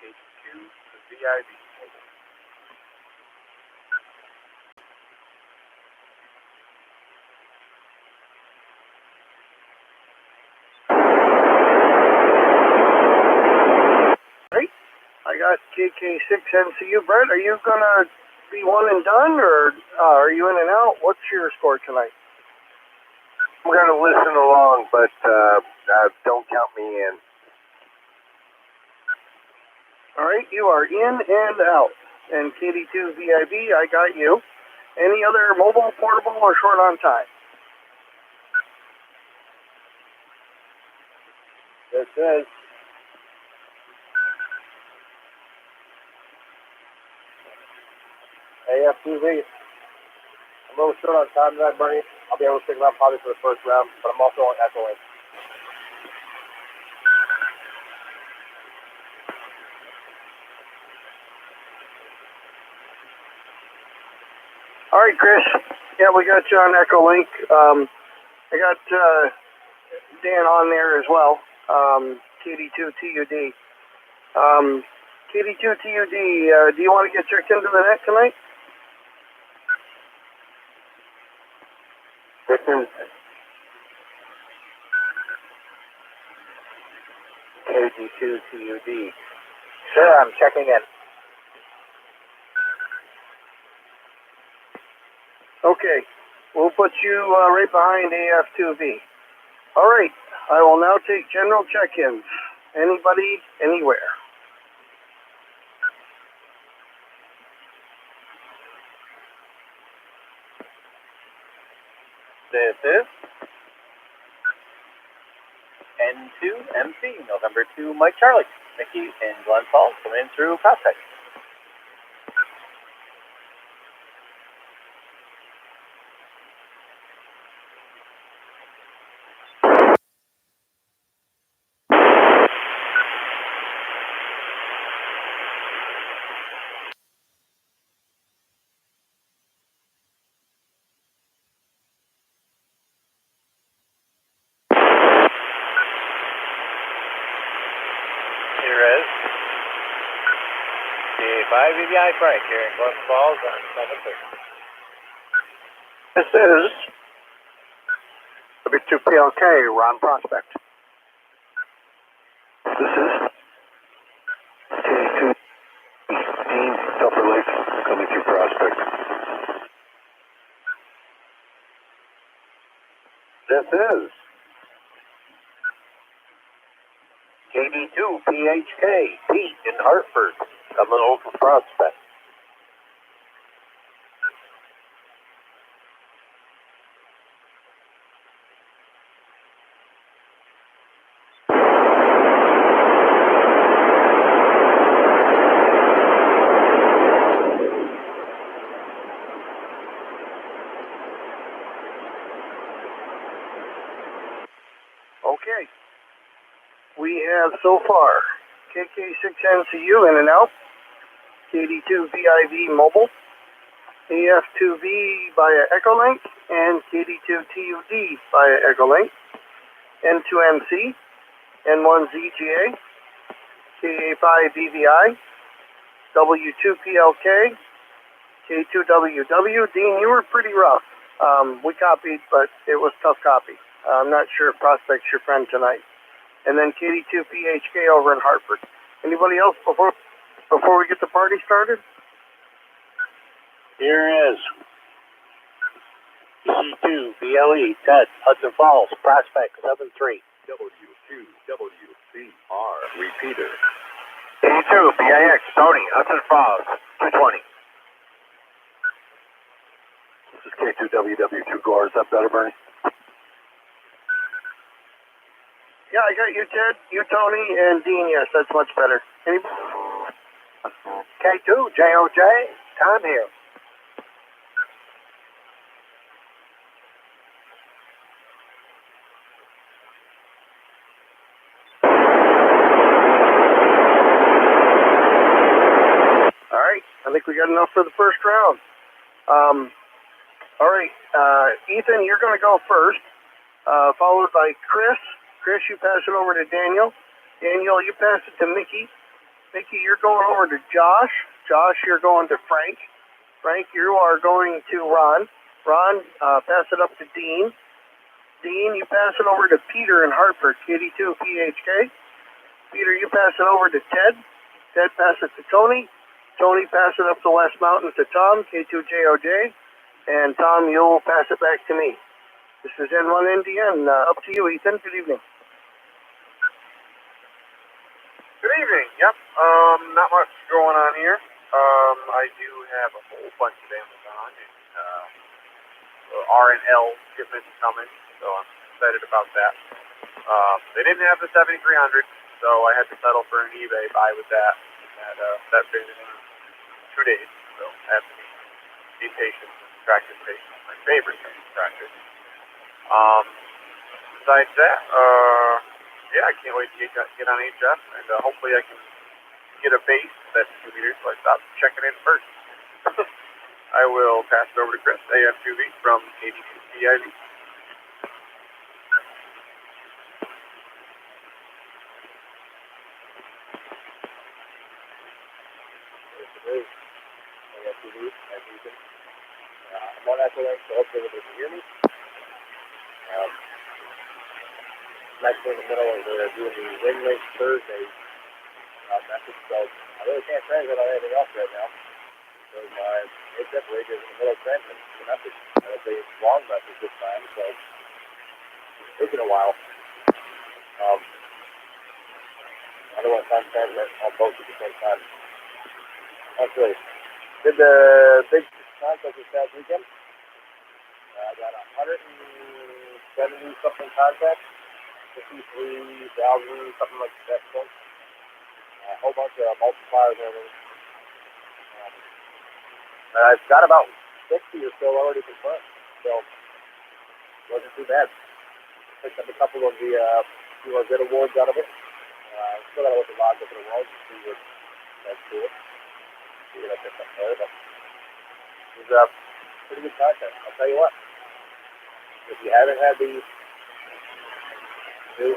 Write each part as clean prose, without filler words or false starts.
KD2 to VIV. I got KK6MCU. Brett, are you going to be one and done, or are you in and out? What's your score tonight? I'm going to listen along, but don't count me in. All right, you are in and out. And KD2 VIV, I got you. Any other mobile, portable, or short on time? This is AF2V. I'm a little short on time tonight, Bernie. I'll be able to stick around probably for the first round, but I'm also on Echo Link. All right, Chris. Yeah, we got you on Echo Link. I got Dan on there as well. KD2TUD. KD2TUD, do you want to get checked into the net tonight? This is KD2TUD. Sure, I'm checking in. Okay, we'll put you right behind AF2V. All right, I will now take general check-ins. Anybody, anywhere. This is N2MC, November 2, Mike Charlie. Mickey and Glen Falls coming in through Prospect. K5 VVI Frank here in Glen Falls on 7:30. This is W2PLK, Ron Prospect. This is K2 Dean Silver Lake coming through Prospect. This is KD2 PHK Pete in Hartford coming over from Prospect. Okay. We have so far KK6MCU in and out, KD2VIV mobile, AF2V via Echolink, and KD2TUD via Echolink, N2MC, N1ZGA, KA5VVI, W2PLK, K2WW. Dean, you were pretty rough. We copied, but it was tough copy. I'm not sure if Prospect's your friend tonight. And then KD2PHK over in Hartford. Anybody else before we get the party started? Here is C2 BLE Ted Hudson Falls Prospect 7-3. W2WCR repeater. C2 BIX Tony Hudson Falls 220. This is K2WW2 Gore. Is that better, Bernie? Yeah, I got you, Ted, you, Tony, and Dean. Yes, that's much better. K2 JOJ, Tom here. All right, I think we got enough for the first round. All right, Ethan, you're going to go first, followed by Chris. Chris, you pass it over to Daniel. Daniel, you pass it to Mickey. Mickey, you're going over to Josh. Josh, you're going to Frank. Frank, you are going to Ron. Ron, pass it up to Dean. Dean, you pass it over to Peter in Hartford, KD2PHK. Peter, you pass it over to Ted. Ted, pass it to Tony. Tony, pass it up to West Mountain to Tom, K2JOJ. And Tom, you'll pass it back to me. This is N1NDN. Up to you, Ethan. Good evening. Good evening. Yep. Not much going on here. I do have a whole bunch of Amazon and R&L shipments coming, so I'm excited about that. They didn't have the 7300, so I had to settle for an eBay buy with that. And that finished in 2 days, so I have to be patient. Practice patience, my favorite thing to practice. Besides that, yeah, I can't wait to get on HF, and hopefully I can get a base that's 2 meters, so I stop checking in first. I will pass it over to Chris, AF2V from KD2PIV. AF2V, as you can. I'm on that link, so hopefully everybody can hear me. Next in the middle is doing the Wing Link Thursday message, so I really can't translate on anything else right now. So my HF rig is in the middle of transmitting the message. It's a long message this time, so it's taking a while. I don't want to transmit on both at the same time. Actually, did the big contest this past weekend. I got 170 something contacts, 53,000 something like that. A whole bunch of multipliers and everything. I've got about 60 or so already confirmed, so it wasn't too bad. Picked up a couple of the good awards out of it. Still got to look at logs up in the world to see what that's cool. See what I picked up there, but it was pretty good content. I'll tell you what. If you haven't had the new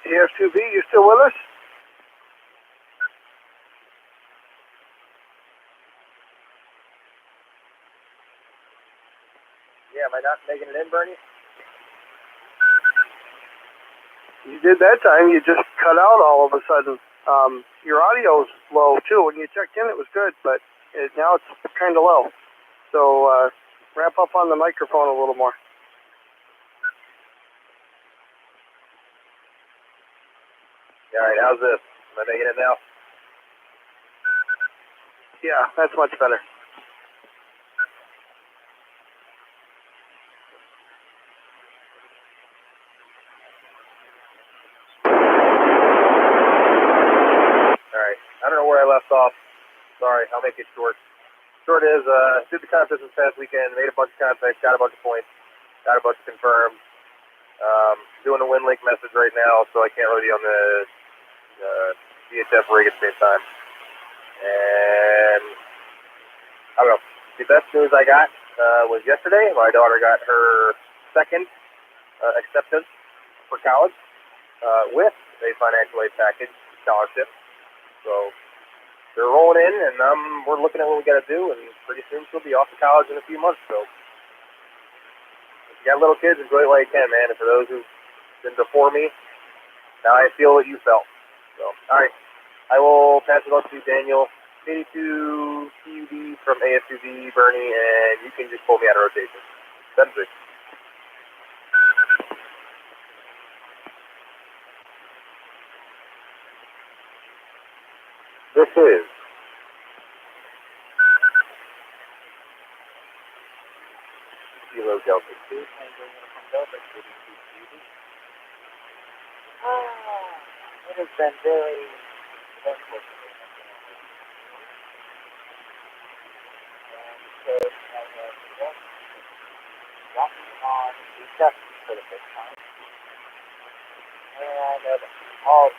AF2V, you still with us? Yeah, am I not making it in, Bernie? You did that time. You just cut out all of a sudden. Your audio's low, too. When you checked in, it was good, but now it's kind of low. So wrap up on the microphone a little more. All right, how's this? Am I making it now? Yeah, that's much better. All right, I don't know where I left off. Sorry, I'll make it short. Short is, did the contest this past weekend, made a bunch of contacts, got a bunch of points, got a bunch confirmed. Doing a WinLink message right now, so I can't really be on the VHF rig at the same time. And I don't know. The best news I got was yesterday. My daughter got her second acceptance for college with a financial aid package scholarship. So they're rolling in, and we're looking at what we got to do, and pretty soon she'll be off to college in a few months. So if you got little kids, enjoy it while you can, man. And for those who've been before me, now I feel what you felt. So, all right. I will pass it on to Daniel, KD2 PUD from AF2V, Bernie, and you can just pull me out of rotation. 7-6. This is Kilo Delta 2. It has been very eventful. So I have walking on the steps for the first time. And all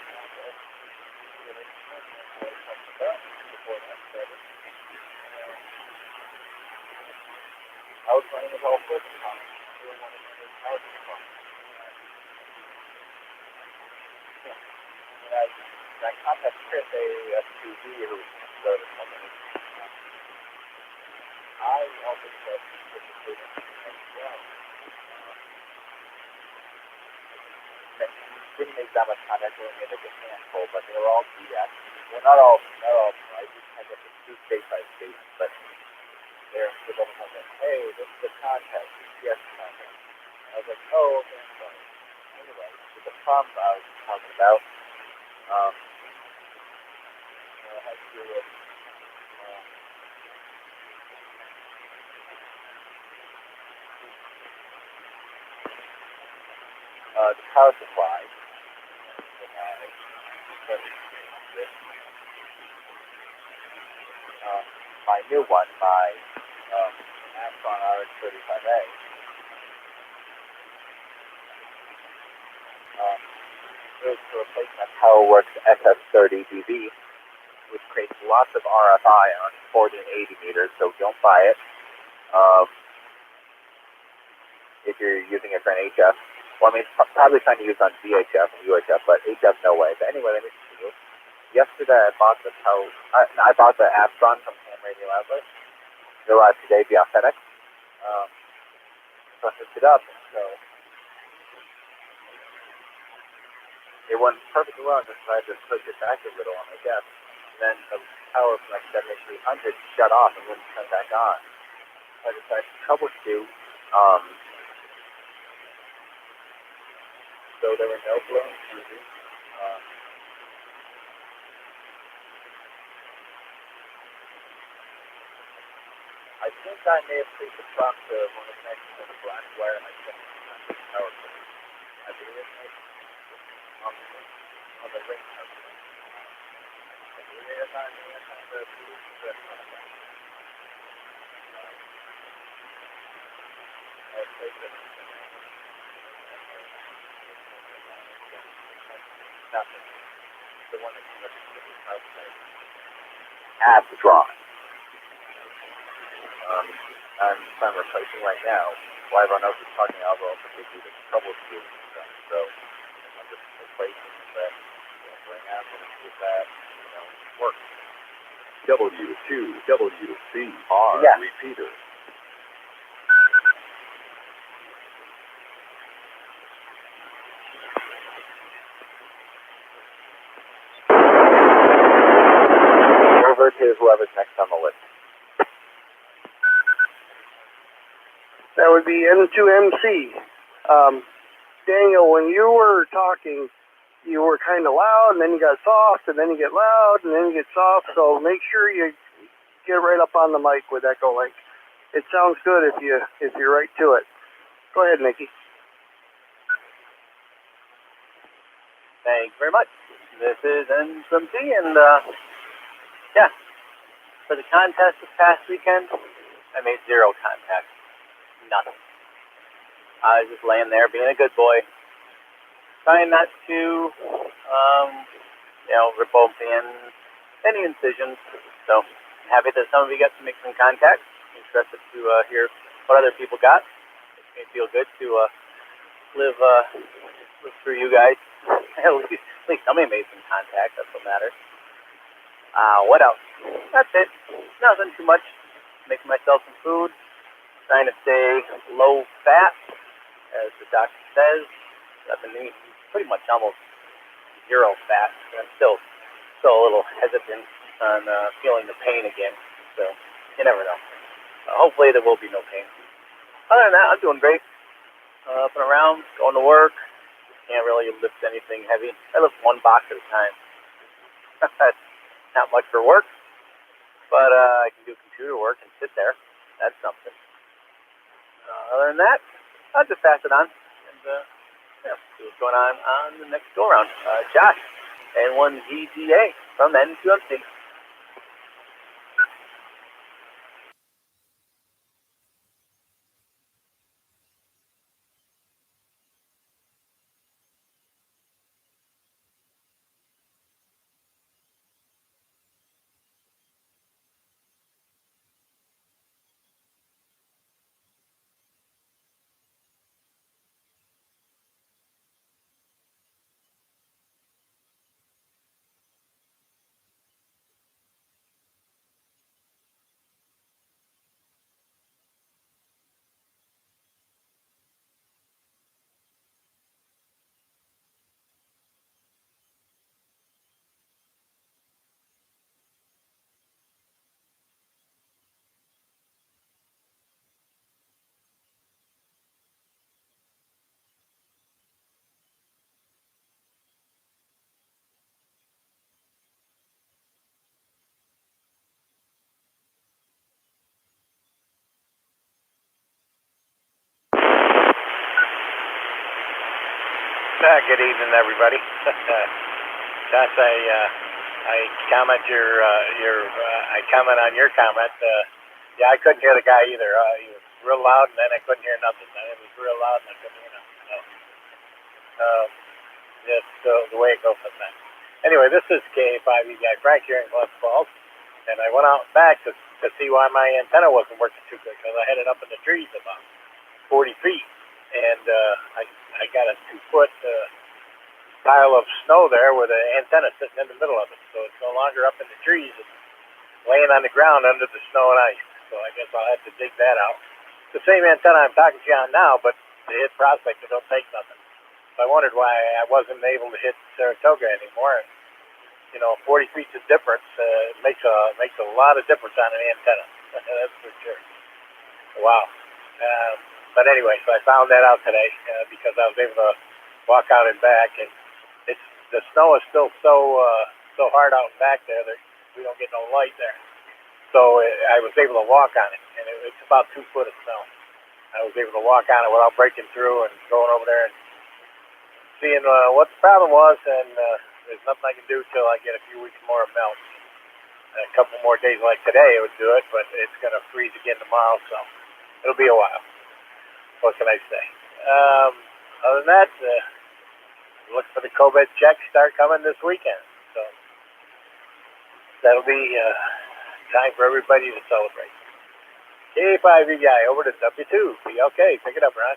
I contacted Chris AS2B, who was the company. I also said didn't make that much contact, we only made like a handful, but they were all BS. Well, not all, I just had to do state by state, but they're almost like, hey, this is the contact, the BS contact. I was like, oh, okay, I'm sorry. Anyway, so the problem I was talking about, had to do with, the power supply. My new one, my Astron RX35A, is to replace my PowerWorks SF30DB, which creates lots of RFI on 40 and 80 meters, so don't buy it if you're using it for an HF. Well, I mean, it's probably trying to use on VHF and UHF, but HF, no way. But anyway, let me continue. Yesterday, I bought the Astron from Ham Radio Outlet. It arrived today via FedEx. So I hooked it up, and so it went perfectly well. I decided to push it back a little on my desk. And then the power from my 7300 shut off and wouldn't turn back on. So I decided to troubleshoot. So there were no blowing fuses. I think I may have traced the prop to one of the connections on the black wire in my 7300 power cord. I believe it's on the ring cover. I believe it's on the Bluetooth. I placed it. Nothing. The one that came up to the outside. Astron. I'm replacing right now. While everyone else is talking, I'll also do the troubleshooting stuff. So I'm just replacing that right now. I'm going to see if that works. W2WCR repeater. Over to whoever's next on the list. That would be N2MC. Daniel, when you were talking, you were kind of loud, and then you got soft, and then you get loud, and then you get soft. So make sure you get right up on the mic with Echolink. It sounds good if you're right to it. Go ahead, Nikki. Thank you very much. This is N2MC, and yeah, for the contest this past weekend, I made 0 contacts. Nothing. I was just laying there being a good boy, trying not to, rip open any incisions. So I'm happy that some of you got to make some contacts. Interested to hear what other people got. Makes me feel good to live through you guys. At least somebody made some contacts. That's what matters. What else? That's it. Nothing too much. Making myself some food. Trying to stay low fat, as the doctor says. I've been eating pretty much almost 0 fat. And I'm still a little hesitant on feeling the pain again. So you never know. Hopefully there will be no pain. Other than that, I'm doing great. Up and around, going to work. Can't really lift anything heavy. I lift 1 box at a time. That's not much for work, but I can do computer work and sit there. That's something. Other than that, I'll just pass it on and see what's going on the next go-around. Josh, N1GGA from N2MC. Good evening, everybody. Josh, I comment I comment on your comment. Yeah, I couldn't hear the guy either. He was real loud, and then I couldn't hear nothing. Then it was real loud, and I couldn't hear nothing. So, just the way it goes sometimes. Anyway, this is K5E guy Frank here in Glens Falls, and I went out back to see why my antenna wasn't working too good, because I had it up in the trees about 40 feet, and I got a 2-foot pile of snow there with the antenna sitting in the middle of it, so it's no longer up in the trees. It's laying on the ground under the snow and ice, so I guess I'll have to dig that out. The same antenna I'm talking to you on now, but to hit Prospect, it don't take nothing. So I wondered why I wasn't able to hit Saratoga anymore. And, 40 feet's a difference. It makes a lot of difference on an antenna. That's for sure. Wow. But anyway, so I found that out today because I was able to walk out and back, and the snow is still so hard out and back there that we don't get no light there. So I was able to walk on it, and it's about 2 foot of snow. I was able to walk on it without breaking through and going over there and seeing what the problem was, and there's nothing I can do till I get a few weeks more of melt. A couple more days like today it would do it, but it's going to freeze again tomorrow, so it'll be a while. What can I say? Other than that, look for the COVID checks start coming this weekend, so that'll be time for everybody to celebrate. K5E guy over to W2. Be okay. Pick it up, Ron.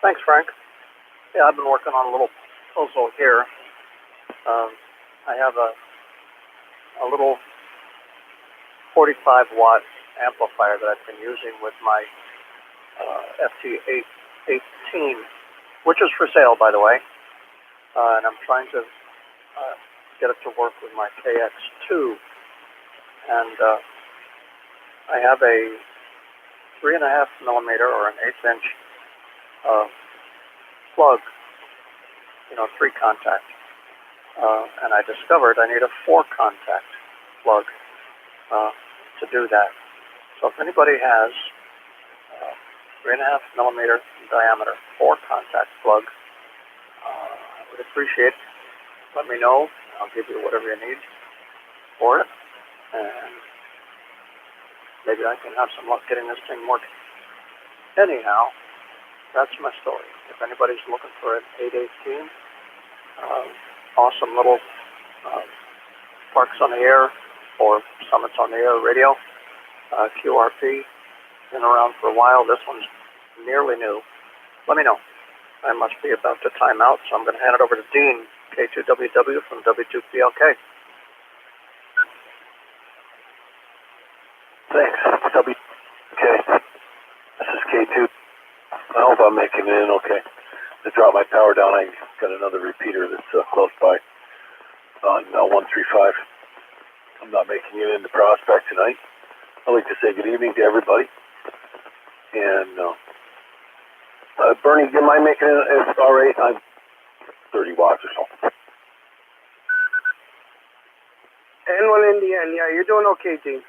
Thanks, Frank. Yeah, I've been working on a little puzzle here. I have a little 45-watt amplifier that I've been using with my FT818, which is for sale, by the way. And I'm trying to get it to work with my KX2. And I have a 3.5 millimeter or an 1/8 inch plug, 3-contact. And I discovered I need a 4-contact plug to do that. So if anybody has 3.5 millimeter diameter 4-contact plug, I would appreciate it. Let me know. I'll give you whatever you need for it. And maybe I can have some luck getting this thing working. Anyhow, that's my story. If anybody's looking for an 818, awesome little Parks on the Air or Summits on the Air radio, QRP, been around for a while. This one's nearly new. Let me know. I must be about to time out, so I'm going to hand it over to Dean, K2WW from W2PLK. Thanks. Okay. This is K2. I hope I'm making it in okay. To drop my power down, I got another repeater that's close by on 135. I'm not making it into Prospect tonight. I'd like to say good evening to everybody. And Bernie, do you mind making it? It's all right. I'm 30 watts or so. N1 Indian, yeah, you're doing okay, Dean.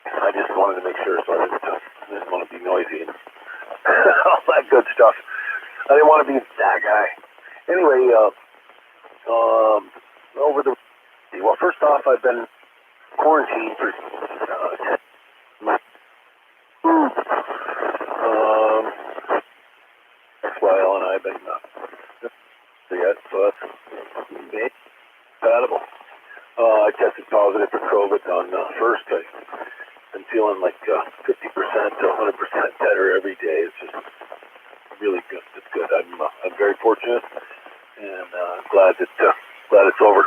I just wanted to make sure, so I didn't want to be noisy and all that good stuff. I didn't want to be that guy. Anyway, over the... Well, first off, I've been quarantined for 10 months. XYL and I have been so that's compatible. I tested positive for COVID on first. I've been feeling like 50% to 100% better every day. It's just really good. It's good. I'm very fortunate, and glad it's over.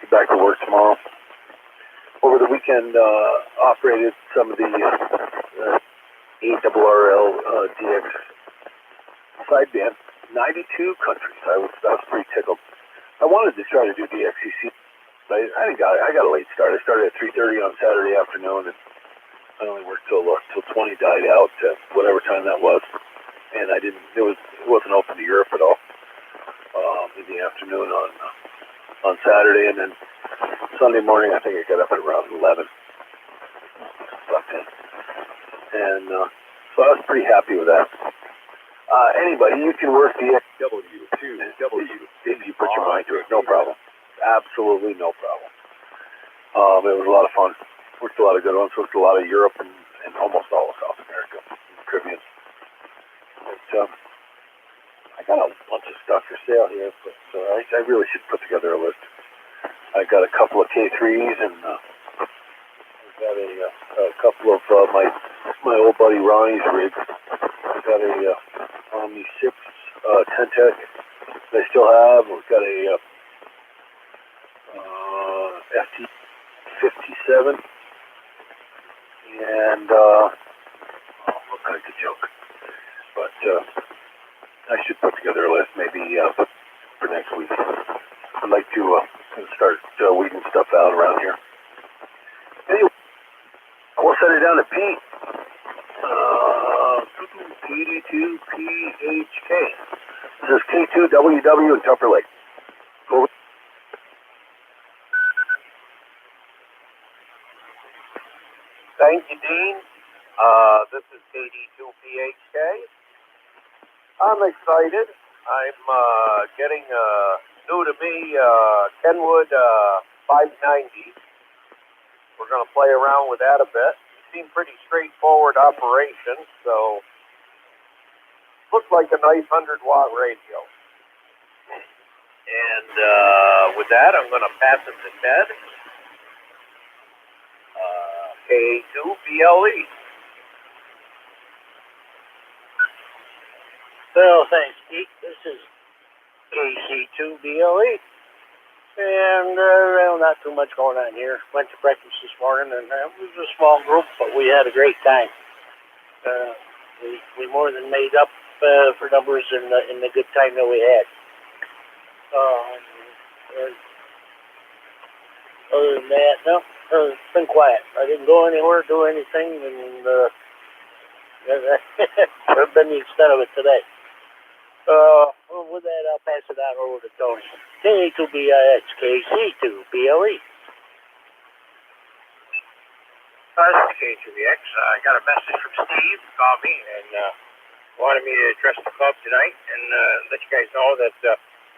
Get back to work tomorrow. Over the weekend, operated some of the ARRL DX sideband, 92 countries. I was pretty tickled. I wanted to try to do DXCC. I got a late start. I started at 3:30 on Saturday afternoon, and I only worked till 20 died out, whatever time that was. And it wasn't open to Europe at all in the afternoon on Saturday, and then Sunday morning I think I got up at around 11. Slept in, and so I was pretty happy with that. Anybody, you can work the W2W if you put your mind to it. No problem. Absolutely no problem. It was a lot of fun. Worked a lot of good ones. Worked a lot of Europe and almost all of South America, and the Caribbean. But, I got a bunch of stuff for sale here, but I really should put together a list. I got a couple of K3s and I got a couple of my old buddy Ronnie's rigs. I got a Omni 6 Tentec that I still have. We've got a FT 57 and what kind of joke? But I should put together a list maybe for next week. I'd like to start weeding stuff out around here. Anyway, we'll set it down to Pete. PD2PHK. This is K2WW in Tupper Lake. Over. Thank you, Dean. This is KD2PHK. I'm excited. I'm getting new to me Kenwood 590. We're going to play around with that a bit. Seemed pretty straightforward operation, so looks like a nice 100-watt radio. And with that, I'm going to pass it to Ted. KA2BLE. So, thanks, Pete. This is KC2BLE. And, well, not too much going on here. Went to breakfast this morning, and it was a small group, but we had a great time. We more than made up for numbers in the good time that we had. And other than that, no, it's been quiet. I didn't go anywhere, do anything, and that's been the extent of it today. Well, with that, I'll pass it on over to Tony. K2BIX, KC2BLE. This is K2BX. I got a message from Steve, called me, and wanted me to address the club tonight and let you guys know that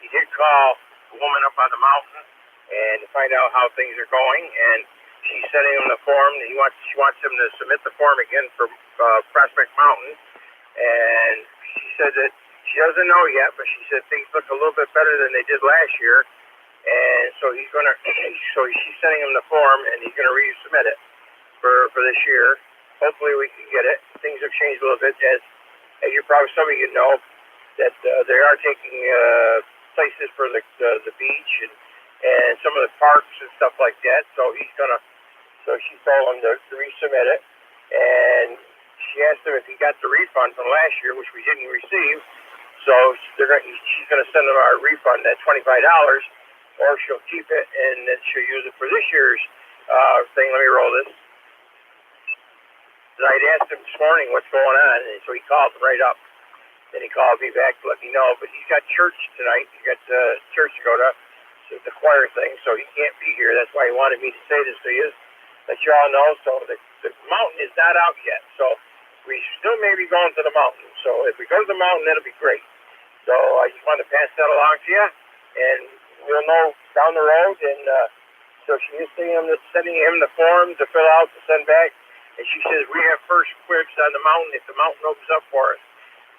he did call a woman up on the mountain and to find out how things are going, and she's sending him the form. She wants him to submit the form again for Prospect Mountain, and she said that she doesn't know yet, but she said things look a little bit better than they did last year, and so he's gonna. So she's sending him the form, and he's gonna resubmit it for this year. Hopefully, we can get it. Things have changed a little bit, as you probably some of you know, that they are taking places for the beach and some of the parks and stuff like that. So he's gonna. So she told him to resubmit it, and she asked him if he got the refund from last year, which we didn't receive. So she's going to send him our refund at $25, or she'll keep it and then she'll use it for this year's thing. Let me roll this. I'd asked him this morning what's going on, and so he called right up. Then he called me back to let me know, but he's got church tonight. He got church to go to, the choir thing, so he can't be here. That's why he wanted me to say this to you, let you all know. So the mountain is not out yet, so we still may be going to the mountain. So if we go to the mountain, that'll be great. So I just wanted to pass that along to you, and we'll know down the road. And so she is sending him the form to fill out to send back. And she says we have first quips on the mountain if the mountain opens up for us.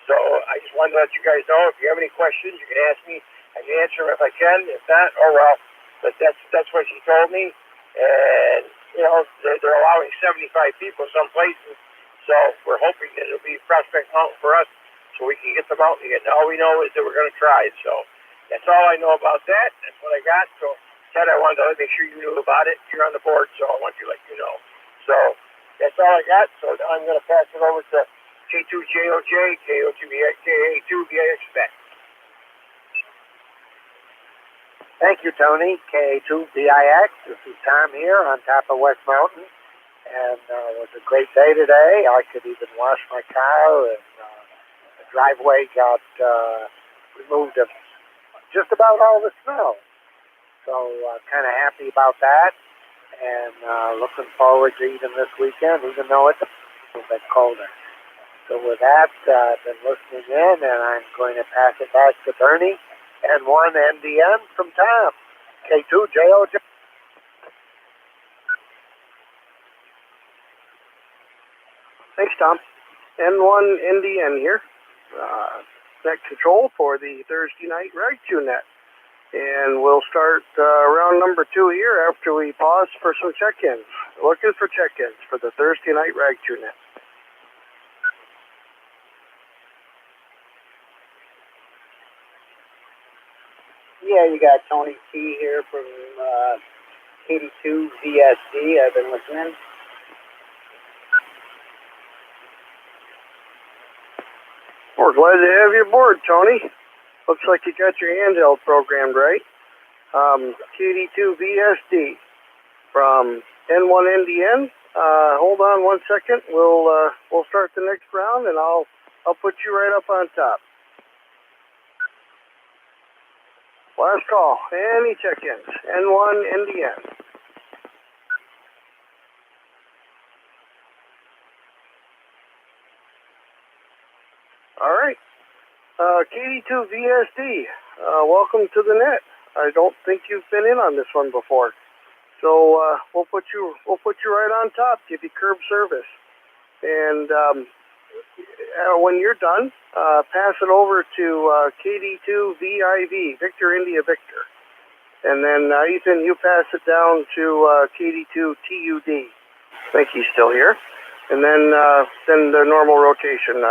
So I just wanted to let you guys know, if you have any questions, you can ask me. I can answer them if I can. If not, oh well. But that's what she told me. And, you know, they're allowing 75 people some places. So we're hoping that it'll be Prospect Mountain for us, so we can get the mountain again. All we know is that we're going to try it. So that's all I know about that. That's what I got. So, Ted, I wanted to make sure you knew about it. You're on the board, so I want you to let you know. So that's all I got. So now I'm going to pass it over to K2JOJ, KA2BIX back. Thank you, Tony. K2BIX. This is Tom here on top of West Mountain. And it was a great day today. I could even wash my car, and the driveway got removed of just about all the snow. So kind of happy about that, and looking forward to even this weekend, even though it's a little bit colder. So with that, I've been listening in, and I'm going to pass it back to Bernie. N1 NDN from Tom. K2 JOJ. Thanks, Tom. N1 NDN here. Net control for the Thursday night RegTuNet. And we'll start round number 2 here after we pause for some check-ins. Looking for check-ins for the Thursday night RegTuNet. Yeah, you got Tony T here from KD2 VSD. I've been listening. We're glad to have you aboard, Tony. Looks like you got your handheld programmed right. KD2 VSD from N1 NDN. Hold on 1 second. We'll start the next round, and I'll put you right up on top. Last call. Any check-ins? N1 NDN. All right. KD2 VSD, welcome to the net. I don't think you've been in on this one before. So we'll put you right on top, give you curb service. And when you're done, pass it over to KD2 VIV, Victor India Victor. And then Ethan, you pass it down to KD2 TUD. I think he's still here. And then the normal rotation.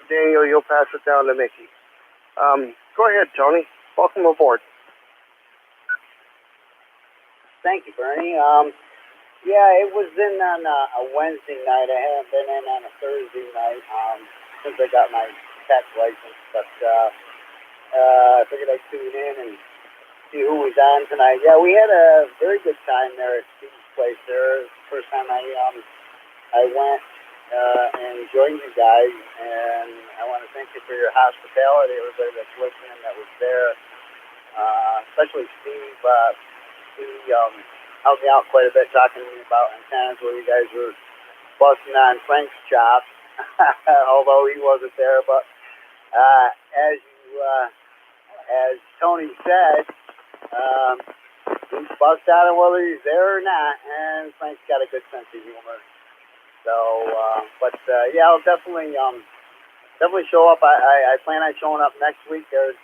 Daniel, you'll pass it down to Mickey. Go ahead, Tony. Welcome aboard. Thank you, Bernie. Yeah, it was in on a Wednesday night. I haven't been in on a Thursday night since I got my tech license. But I figured I'd tune in and see who was on tonight. Yeah, we had a very good time there at Steve's place there. First time I went and joined you guys, and I want to thank you for your hospitality, everybody that's listening that was there, especially Steve. He helped me out quite a bit talking to me about antennas where you guys were busting on Frank's chops, although he wasn't there. But as Tony said, he's bust out on whether he's there or not, and Frank's got a good sense of humor. So, yeah, I'll definitely show up. I plan on showing up next week. There's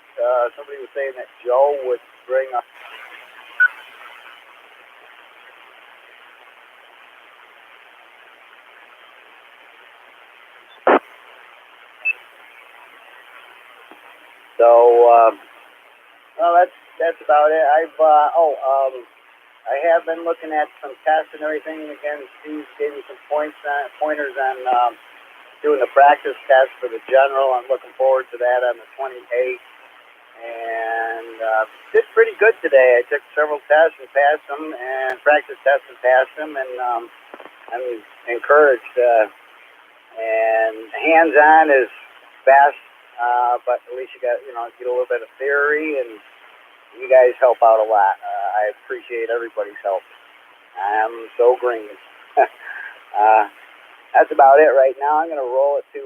somebody was saying that Joe would bring up. So, well, that's about it. I have been looking at some tests and everything. Again, Steve gave me some pointers on doing the practice test for the general. I'm looking forward to that on the 28th. And did pretty good today. I took several tests and passed them, and practice tests and passed them, and I'm encouraged. And hands-on is fast, but at least you get a little bit of theory, and you guys help out a lot. I appreciate everybody's help. I'm so green. That's about it right now. I'm going to roll it to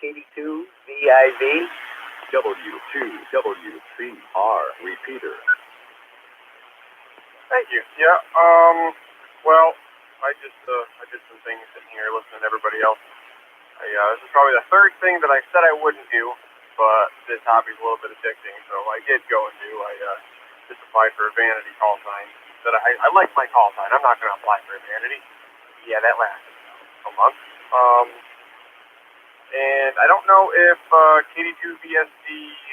KD2 VIV. W2WCR repeater. Thank you. Yeah. Well, I did some things sitting here listening to everybody else. This is probably the third thing that I said I wouldn't do, but this hobby's a little bit addicting, so I did go and do. I just applied for a vanity call sign. I like my call sign. I'm not going to apply for a vanity. Yeah, that lasted a month. And I don't know if KD2 VSD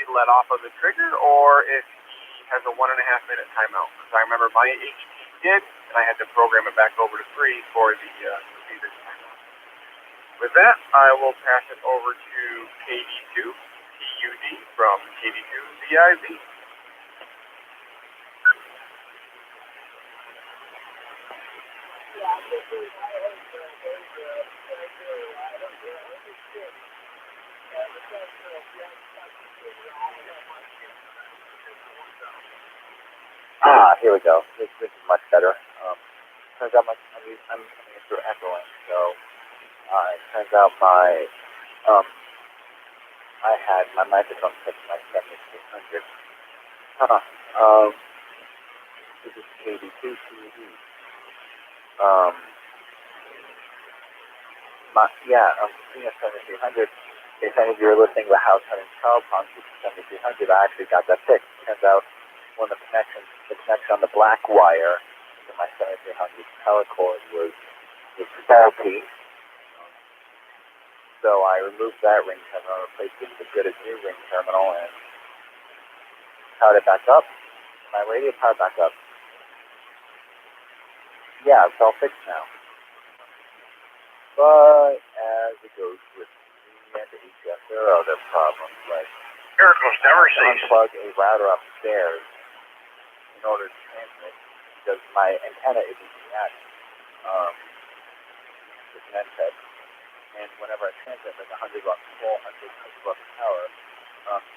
let off of the trigger or if he has a 1.5 minute timeout. Because I remember my HT did, and I had to program it back over to 3 for the receiver's timeout. With that, I will pass it over to KD2 TUD from KD2 VIV. Here we go. This is much better. Turns out I'm coming through echoing, so it turns out my I had my microphone set to my 7300. This is KD2 TV. Being a 7300, if any of you are listening to the House Hunting Child Punk, which is 7300, I actually got that fixed. Turns out one of the connection on the black wire to my 7300 power cord was faulty. So I removed that ring terminal, replaced it with a good as new ring terminal, and powered it back up. My radio powered back up. Yeah, it's all fixed now. But as it goes with me and the HF, there are other problems, like Miracles never I have to unplug a router upstairs in order to transmit because my antenna isn't at it's an NTED. And whenever I transmit like 100 watts, 400 watts of power,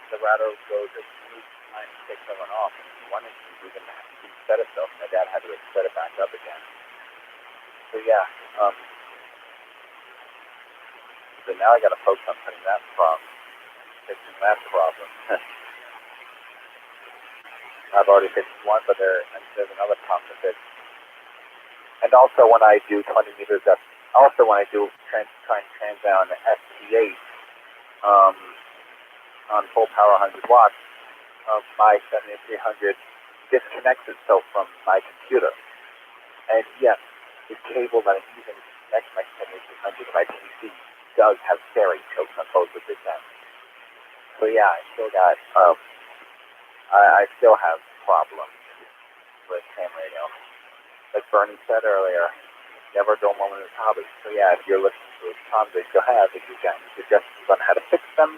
the router goes at 3 times 6 on off, and in one instance even reset itself. My dad had to set it back up again. So yeah, so now I got to focus on fixing that problem. I've already fixed one, but there's another problem to fix. And also when I do 20 meters up. Also, when I do try and trans down ST8 on full power 100 watts, my 7300 disconnects itself from my computer. And yes, the cable that I'm using to connect my 7300 to my PC does have ferry chokes on both of its ends. So yeah, I still got, I still have problems with ham radio. Like Bernie said earlier, never a dull moment in hobby. So yeah, if you're listening to the problems they still have, if you've got any suggestions on how to fix them,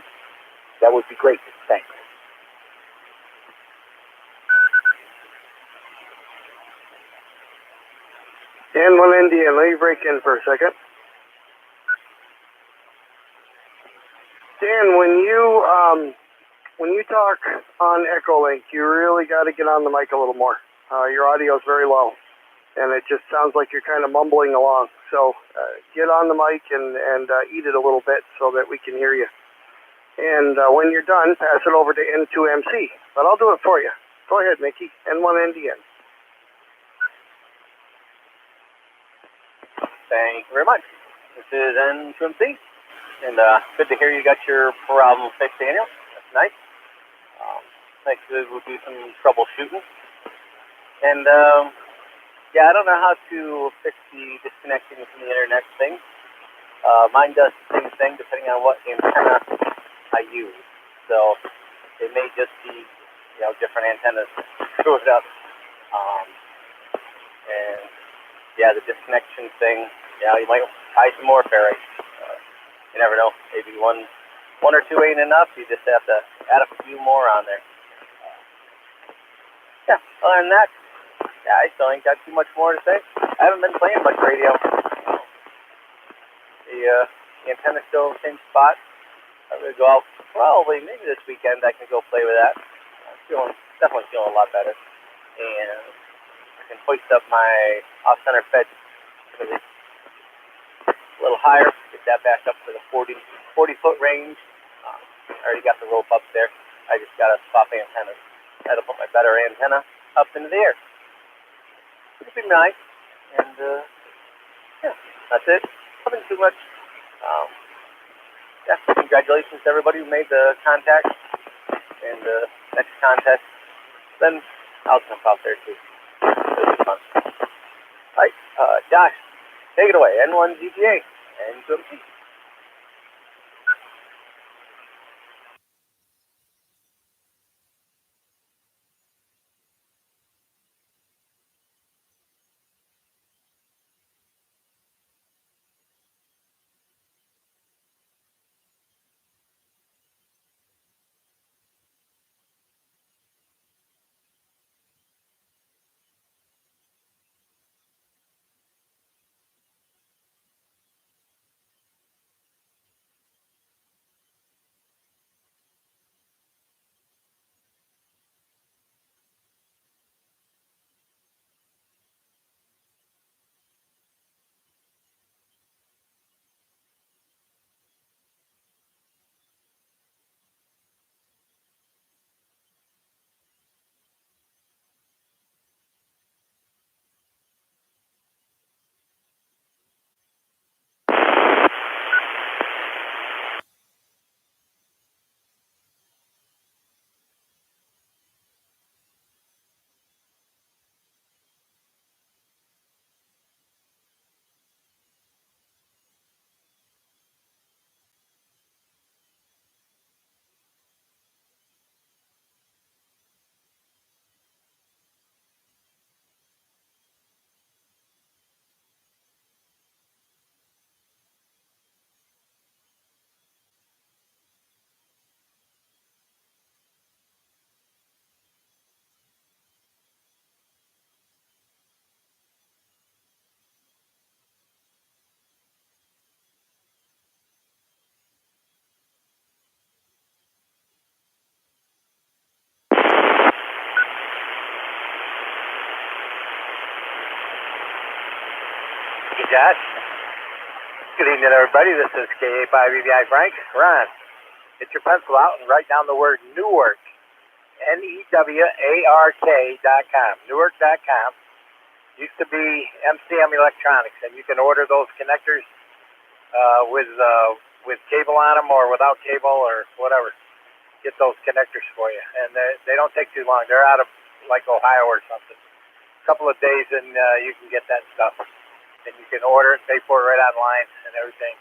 that would be great. Thanks. Dan, one Indian, let me break in for a second. Dan, when you talk on Echolink, you really got to get on the mic a little more. Your audio is very low, and it just sounds like you're kind of mumbling along. So get on the mic and eat it a little bit so that we can hear you. And when you're done, pass it over to N2MC. But I'll do it for you. Go ahead, Mickey. N1NDN. Thank you very much. This is N2MC. And good to hear you got your problem fixed, Daniel. That's nice. Next we'll do some troubleshooting. And yeah, I don't know how to fix the disconnecting from the internet thing. Mine does the same thing depending on what antenna I use. So it may just be, different antennas screw it up. And yeah, the disconnection thing, you might tie some more ferry. You never know. Maybe one or two ain't enough. You just have to add a few more on there. Yeah, other than that, I still ain't got too much more to say. I haven't been playing much radio. The antenna's still in the same spot. I'm going to go out probably maybe this weekend. I can go play with that. I'm definitely feeling a lot better. And I can hoist up my off-center fed a little higher, get that back up to the 40-foot range. I already got the rope up there. I just got to swap antennas. That'll put my better antenna up into the air. It'll be nice. And yeah, that's it. Nothing too much. Yeah, congratulations to everybody who made the contact. And the next contest, then I'll jump out there too. It'll be fun. All right, Josh. Take it away, N1GTA, N2MC. Thank you, Josh. Good evening, everybody. This is KA5EVI Frank. Ron, get your pencil out and write down the word Newark. NEWARK.com. Newark.com. Used to be MCM Electronics, and you can order those connectors with cable on them or without cable or whatever. Get those connectors for you, and they don't take too long. They're out of like Ohio or something. A couple of days, and you can get that stuff, and you can order it, pay for it right online, and everything.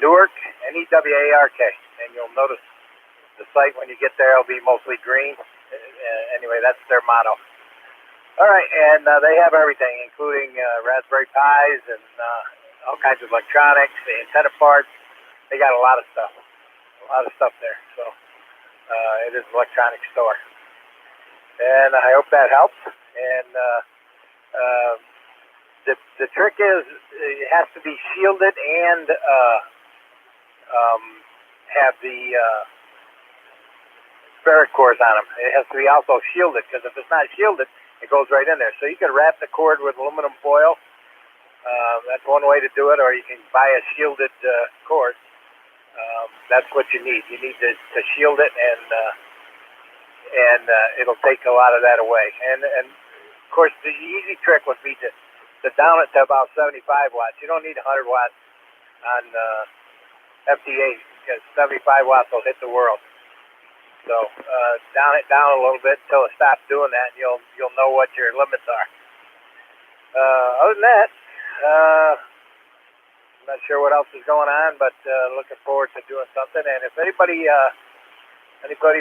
Newark, NEWARK, and you'll notice the site when you get there will be mostly green. Anyway, that's their motto. All right, and they have everything, including Raspberry Pis and all kinds of electronics, the antenna parts. They got a lot of stuff there. So it is an electronics store, and I hope that helps. And the trick is it has to be shielded and have the ferrite cores on them. It has to be also shielded, because if it's not shielded, it goes right in there. So you can wrap the cord with aluminum foil. That's one way to do it, or you can buy a shielded cord. That's what you need. You need to shield it, and it'll take a lot of that away. And of course, the easy trick would be to down it to about 75 watts. You don't need 100 watts on FD8, because 75 watts will hit the world. So down it down a little bit until it stops doing that, and you'll know what your limits are. Other than that, I'm not sure what else is going on, but looking forward to doing something. And if anybody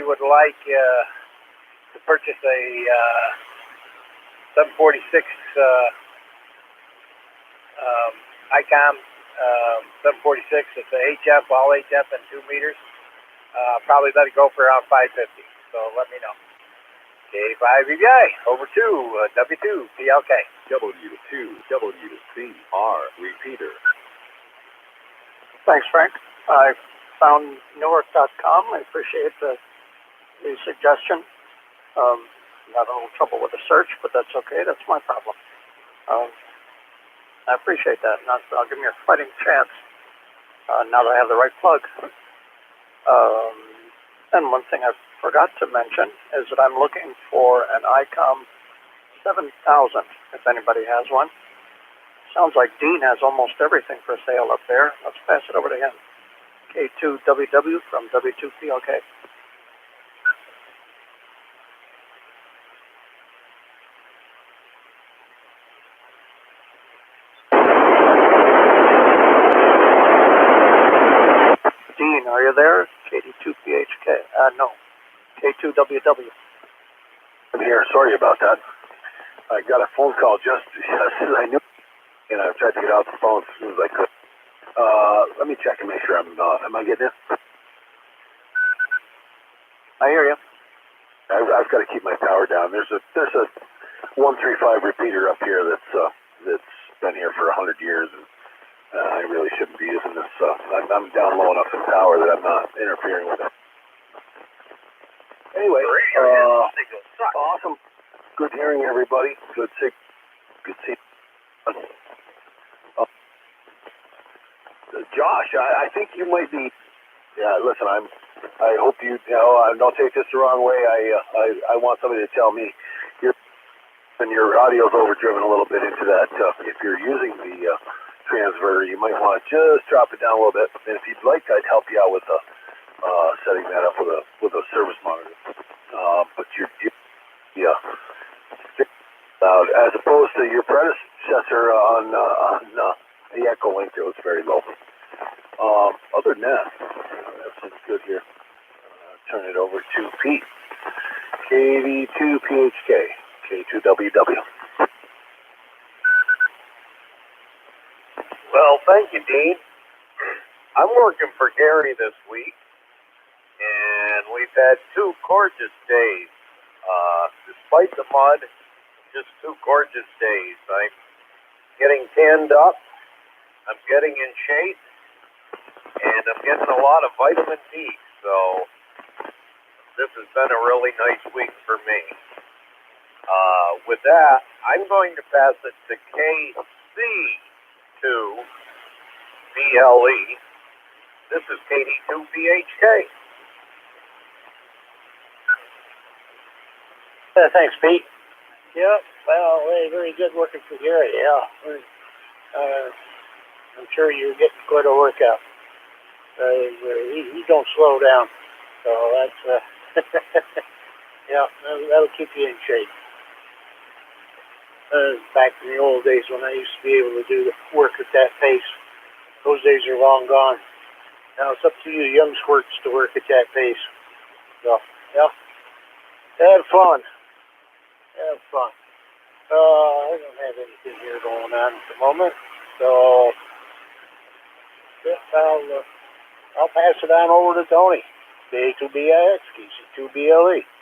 would like to purchase a 746 ICOM 746, it's a HF, all HF and 2 meters. Probably let it go for around $550. So let me know. K5EVI over to W2 PLK. W2WCR repeater. Thanks, Frank. I found Newark.com. I appreciate the suggestion. Had a little trouble with the search, but that's okay. That's my problem. I appreciate that. And I'll give me a fighting chance now that I have the right plug. And one thing I forgot to mention is that I'm looking for an ICOM 7000, if anybody has one. Sounds like Dean has almost everything for sale up there. Let's pass it over to him. K2WW from W2PLK. Dean, are you there? KD2PHK. No. K2WW. I'm here. Sorry about that. I got a phone call just as I knew, and I tried to get out the phone as soon as I could. Let me check and make sure am I getting it? I hear you. I've got to keep my power down. There's a 135 repeater up here that's been here for 100 years, and I really shouldn't be using this. I'm down low enough in power that I'm not interfering with it. Anyway, awesome. Good hearing everybody. Good see. Josh, I think you might be. Yeah, listen, I hope you know. Don't take this the wrong way. I want somebody to tell me your audio's overdriven a little bit into that. If you're using the transverter, you might want to just drop it down a little bit. And if you'd like, I'd help you out with setting that up with a service monitor. But as opposed to your predecessor on the Echo Link, it was very low. Other than that, everything's good here. Turn it over to Pete. KD2PHK, K2WW. Well, thank you, Dean. I'm working for Gary this week, and we've had 2 gorgeous days. Despite the mud, just 2 gorgeous days. I'm getting tanned up, I'm getting in shape, and I'm getting a lot of vitamin D. So this has been a really nice week for me. With that, I'm going to pass it to KC BLE. This is KD2BHK. Thanks, Pete. Yeah, well, very good working for Gary. Yeah, I'm sure you're getting quite a workout. He don't slow down, so that's yeah, that'll keep you in shape. Back in the old days when I used to be able to do the work at that pace, those days are long gone. Now it's up to you young squirts to work at that pace. So, yeah, have fun. Have fun. I don't have anything here going on at the moment, so yeah, I'll pass it on over to Tony. K2BIX, KC2BLE. This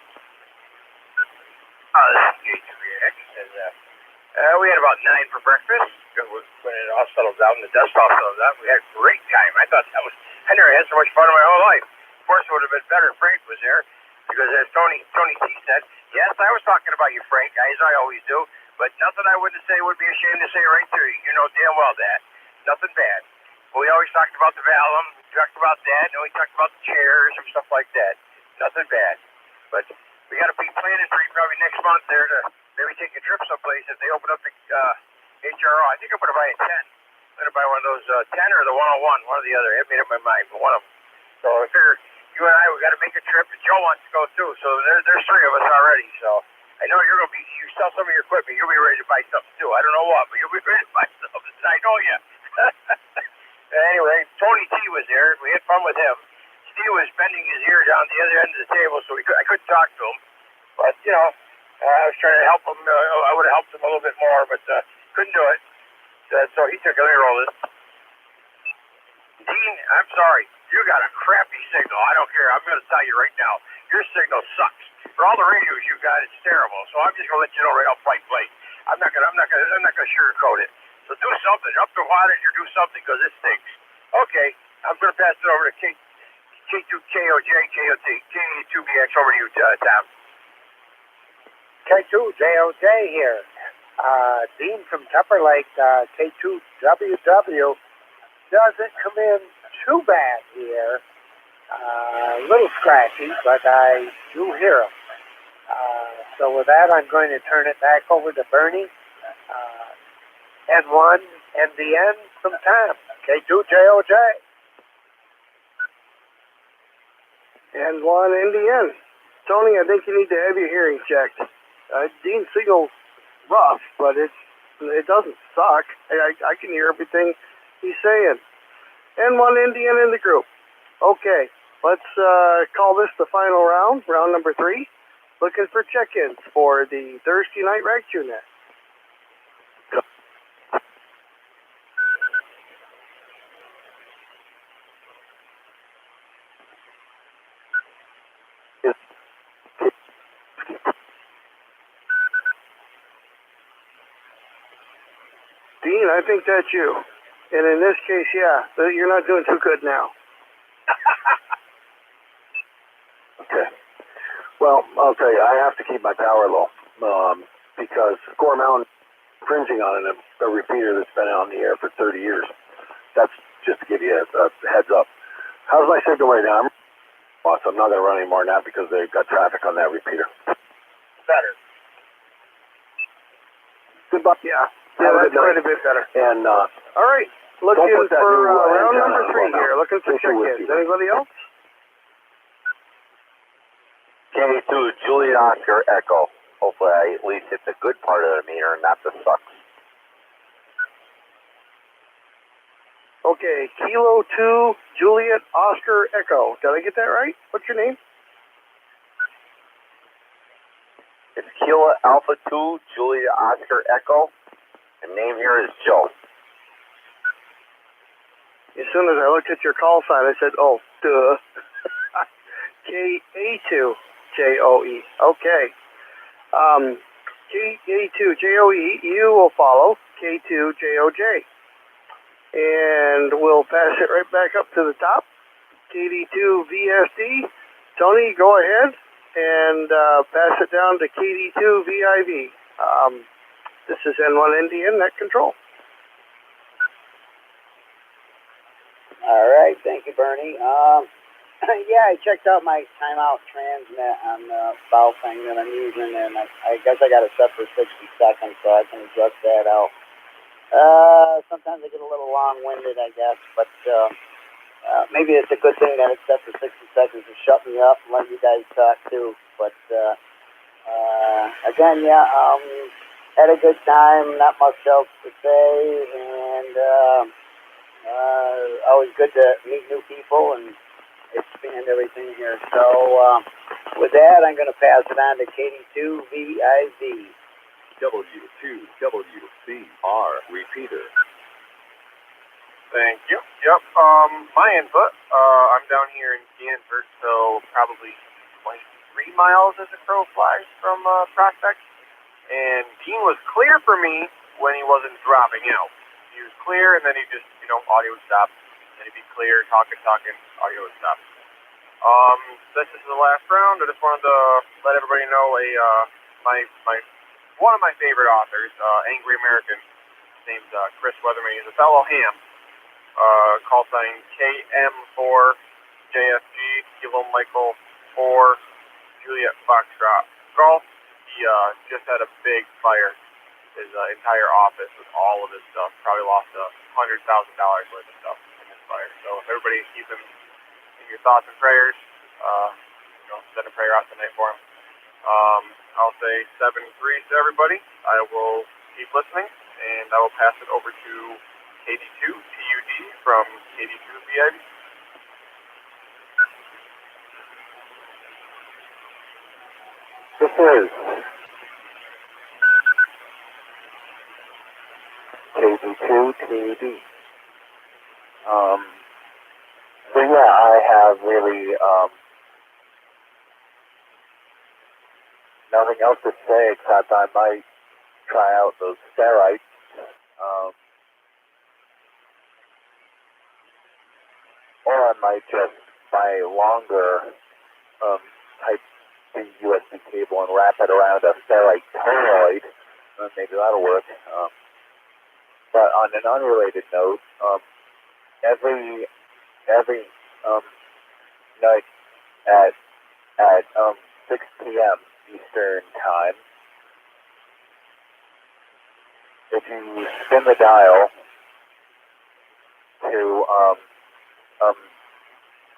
is K2BX, and we had about 9 for breakfast. When it all settled down, the dust all settled down, we had a great time. I never had so much fun in my whole life. Of course, it would have been better if Frank was there, because as Tony T said, yes, I was talking about you, Frank, as I always do, but nothing I wouldn't say would be ashamed to say right to you. You know damn well that. Nothing bad. But we always talked about the Valium, we talked about that, and we talked about the chairs and stuff like that. Nothing bad. But we got to be planning for you probably next month there to maybe take a trip someplace if they open up the HRO. I think I'm going to buy a 10. I'm going to buy one of those 10 or the 101, one or the other. I haven't made up my mind, but one of them. So I figure you and I, we got to make a trip, and Joe wants to go too. So there's 3 of us already. So I know you're going to be, you sell some of your equipment, you'll be ready to buy something too. I don't know what, but you'll be ready to buy something. I know you. Anyway, Tony T was there. We had fun with him. Steve was bending his ear down the other end of the table, so I couldn't talk to him. But, you know, I was trying to help him. I would have helped him a little bit more, but couldn't do it. So he took a lead roll. Dean, I'm sorry. You got a crappy signal. I don't care. I'm going to tell you right now. Your signal sucks. For all the radios you got, it's terrible. So I'm just going to let you know right off plate. I'm not going to sugarcoat it. So do something. Up the wattage or do something, because it stinks. Okay. I'm going to pass it over to K2KOJ, K2BX. Over to you, Tom. K2JOJ here. Dean from Tupper Lake, K2WW, doesn't come in too bad here. A little scratchy, but I do hear him. So with that, I'm going to turn it back over to Bernie. N1, NDN from Tom, K2JOJ. N1 NDN. Tony, I think you need to have your hearing checked. Dean's signal's rough, but it doesn't suck. I can hear everything he's saying. N1 Indian in the group. Okay, let's call this the final round number 3. Looking for check-ins for the Thursday night rag tune-net. Dean, I think that's you. And in this case, yeah, you're not doing too good now. Okay. Well, I'll tell you, I have to keep my power low because Score Mountain infringing on a repeater that's been on the air for 30 years. That's just to give you a heads up. How's my signal right now? I'm not going to run any more than that because they've got traffic on that repeater. Better. Goodbye. Yeah, that's quite a bit better. And all right, looking for round number 3 here. Looking for check-ins. Anybody else? K2 Juliet Oscar Echo. Hopefully I at least hit the good part of the meter and not the sucks. Okay, Kilo 2 Juliet Oscar Echo. Did I get that right? What's your name? It's Kilo Alpha 2 Juliet Oscar Echo. The name here is Joe. As soon as I looked at your call sign, I said, oh, duh. K-A-2-J-O-E. Okay. K-A-2-J-O-E, you will follow K2-J-O-J. And we'll pass it right back up to the top. KD2-VSD. Tony, go ahead and pass it down to KD2-VIV. This is N1 Indian, net control. right, thank you, Bernie. Yeah, I checked out my timeout transmit on the bow thing that I'm using, and I guess I got it set for 60 seconds, so I can adjust that out. Sometimes I get a little long-winded, I guess, but maybe it's a good thing that it's set for 60 seconds to shut me up and let you guys talk too. But again, yeah, had a good time. Not much else to say, and always good to meet new people and expand everything here. So with that, I'm going to pass it on to KD2VIZ. W2WCR repeater. Thank you. Yep. My input. I'm down here in Danford, so probably 23 miles as the crow flies from Prospect. And Dean was clear for me when he wasn't dropping out. He was clear, and then he just, audio would stop. Then he'd be clear, talking, audio would stop. This is the last round. I just wanted to let everybody know one of my favorite authors, Angry American, named Chris Weatherman. He's a fellow ham. Call sign KM4JFG, Kilo Michael 4, Juliet Foxtrot Golf. He just had a big fire. His entire office with all of his stuff. Probably lost $100,000 worth of stuff in this fire. So if everybody keep him in your thoughts and prayers, send a prayer out tonight for him. I'll say 7-3 to everybody. I will keep listening, and I will pass it over to KD2 TUD from KD2 VIB. This is KD2 TUD. So yeah, I have really nothing else to say except I might try out those steroids. Or I might just buy a longer type C USB cable and wrap it around a ferrite toroid. Maybe that'll work. But on an unrelated note, every night at 6 p.m. Eastern Time, if you spin the dial to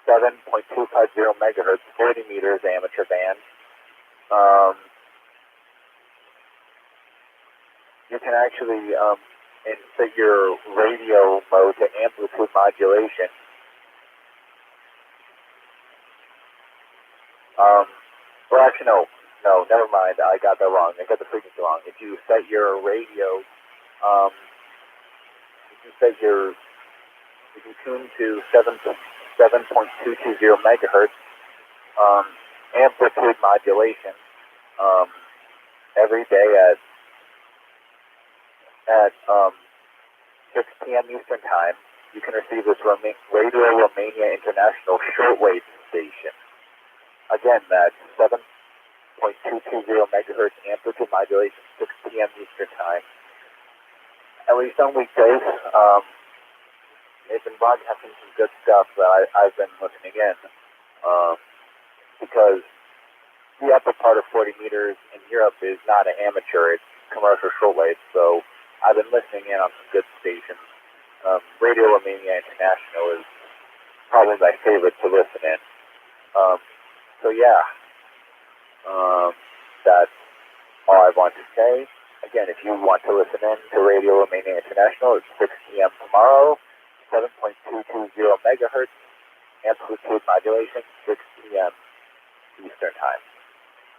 7.250 megahertz, 40 meters amateur band, you can actually set your radio mode to amplitude modulation. Well, actually, no, never mind. I got that wrong. I got the frequency wrong. If you set your radio, if you tune to 7.220 megahertz, amplitude modulation, every day at 6 p.m. Eastern Time, you can receive this Radio Romania International shortwave station. Again, that's 7.220 megahertz amplitude modulation, 6 p.m. Eastern Time. At least on weekdays, they've been broadcasting some good stuff that I've been listening in. Because the upper part of 40 meters in Europe is not an amateur, it's commercial shortwave, so I've been listening in on some good stations. Radio Romania International is probably my favorite to listen in. So yeah, that's all I want to say. Again, if you want to listen in to Radio Romania International, it's 6 p.m. tomorrow, 7.220 megahertz, amplitude modulation, 6 p.m. Eastern Time.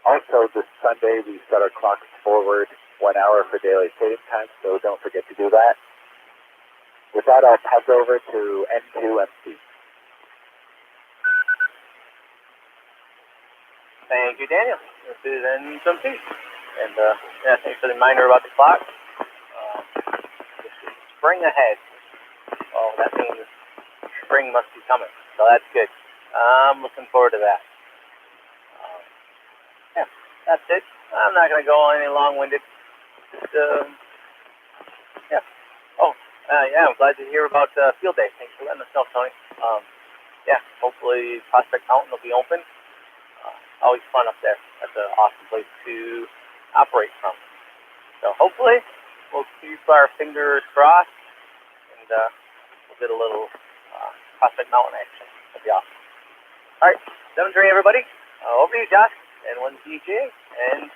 Also, this Sunday, we set our clocks forward 1 hour for daylight saving time, so don't forget to do that. With that, I'll pass over to N2MC. Thank you, Daniel. This is NSMT. And thanks for the reminder about the clock. This is spring ahead. Oh, that means spring must be coming. So that's good. I'm looking forward to that. Yeah, that's it. I'm not going to go any long-winded. Just, yeah. Oh, Yeah, I'm glad to hear about field day. Thanks for letting us know, Tony. Yeah, hopefully Prospect Mountain will be open. Always fun up there. That's an awesome place to operate from. So hopefully we'll keep our fingers crossed and we'll get a little Prospect Mountain action. That'd be awesome. All right, 7-3 everybody. Over to you, Josh, and 1 DJ, and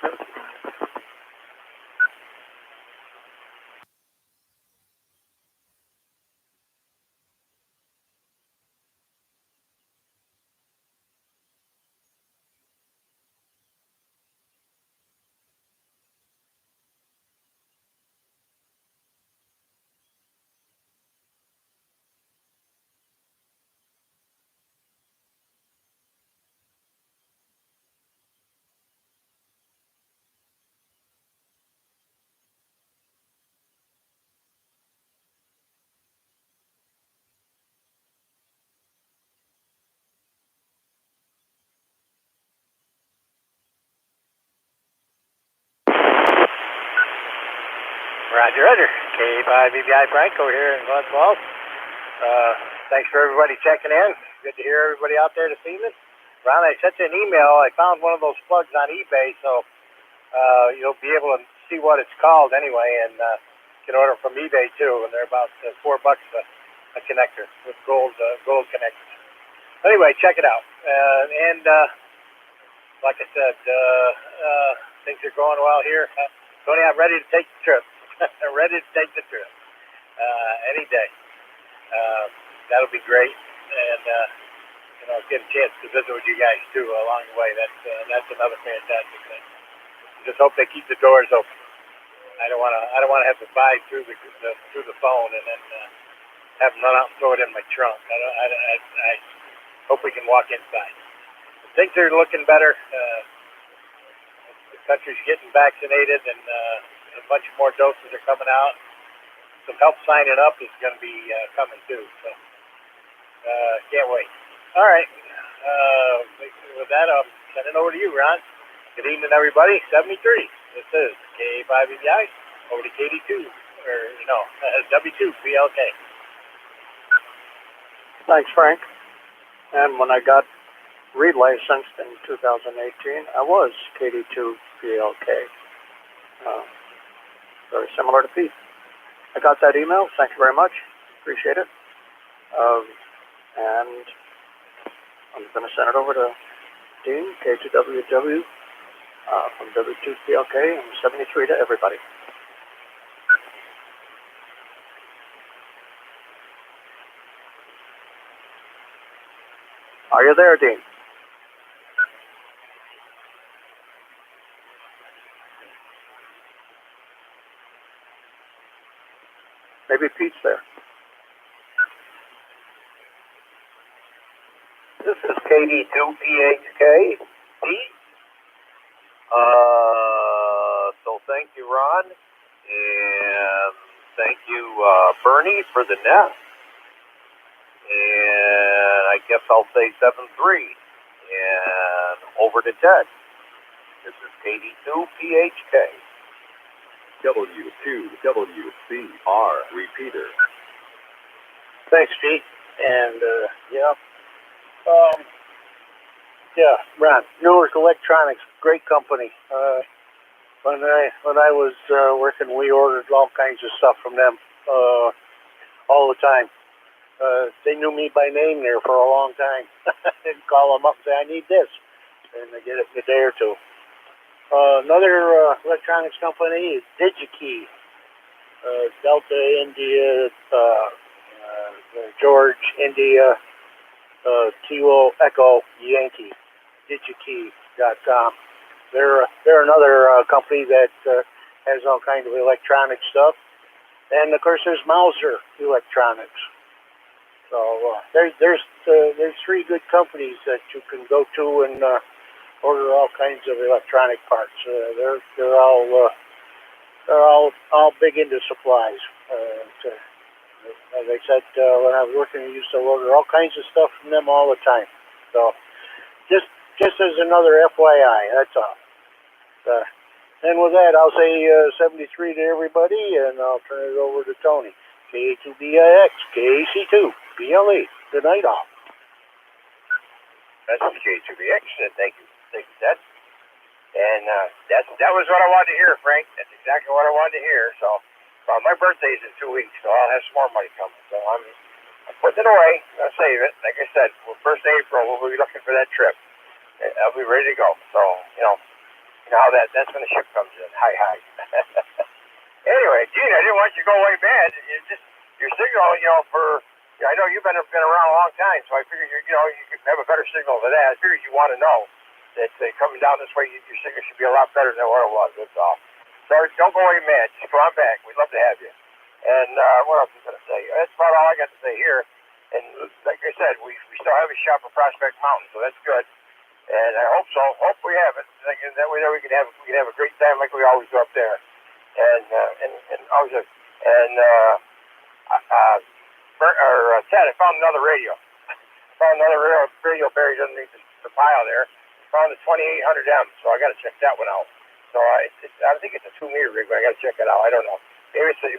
Roger, Roger. K5BBI Franco here in Glens Falls. Thanks for everybody checking in. Good to hear everybody out there this evening. Ron, I sent you an email. I found one of those plugs on eBay, so you'll be able to see what it's called anyway, and you can order them from eBay too. And they're about $4 a connector with gold connectors. Anyway, check it out. And like I said, things are going well here. Tony, I'm ready to take the trip. Ready to take the trip any day. That'll be great, and get a chance to visit with you guys too along the way. That's another fantastic thing. Just hope they keep the doors open. I don't want to have to buy through the phone and then have them run out and throw it in my trunk. I hope we can walk inside. Things are looking better. The country's getting vaccinated, and a bunch of more doses are coming out. Some help signing up is going to be coming too. So can't wait. All right. With that, I'm sending over to you, Ron. Good evening, everybody. 73. This is K5BBI over to KD2, W2 BLK. Thanks, Frank. And when I got read licensed in 2018, I was KD2 BLK. Very similar to Pete. I got that email. Thank you very much. Appreciate it. And I'm going to send it over to Dean, K2WW, from W2PLK, and 73 to everybody. Are you there, Dean? Maybe Pete's there. This is KD2PHK. Pete? So thank you, Ron. And thank you, Bernie, for the nest. And I guess I'll say 7-3. And over to Ted. This is KD2PHK. W2WCR repeater. Thanks, Pete. And Ron, Newark Electronics, great company. When I was working, we ordered all kinds of stuff from them all the time. They knew me by name there for a long time. I'd call them up and say, I need this, and they get it in a day or two. Another electronics company is DigiKey. Delta India, George India, Kilo Echo Yankee. DigiKey.com. They're another company that has all kinds of electronic stuff. And of course, there's Mauser Electronics. So there's 3 good companies that you can go to and order all kinds of electronic parts. They're all big into supplies. As I said, when I was working, I used to order all kinds of stuff from them all the time. So just as another FYI, that's all. And with that, I'll say 73 to everybody, and I'll turn it over to Tony. K2BIX, KAC2, BLE, the night off. That's K2BX. Thank you, Ted. And that was what I wanted to hear, Frank. That's exactly what I wanted to hear. So, my birthday's in 2 weeks, so I'll have some more money coming. So I'm putting it away. I'll save it. Like I said, first of April, we'll be looking for that trip. I'll be ready to go. So, you know how that's when the ship comes in. Hi. Anyway, Gene, I didn't want you to go away bad. Your signal, I know you've been around a long time, so I figured you could have a better signal than that. I figured you want to know that coming down this way, your signal should be a lot better than what it was. That's all. So don't go away mad. Just come on back. We'd love to have you. And what else was I going to say? That's about all I got to say here. And like I said, we still have a shop at Prospect Mountain, so that's good. And I hope so. Hope we have it. That way, we can have a great time like we always do up there. And always. Ted, I found another radio. Radio buried underneath the pile there. Found the 2800M, so I got to check that one out. So I think it's a 2-meter rig, but I got to check it out. I don't know. Maybe it's the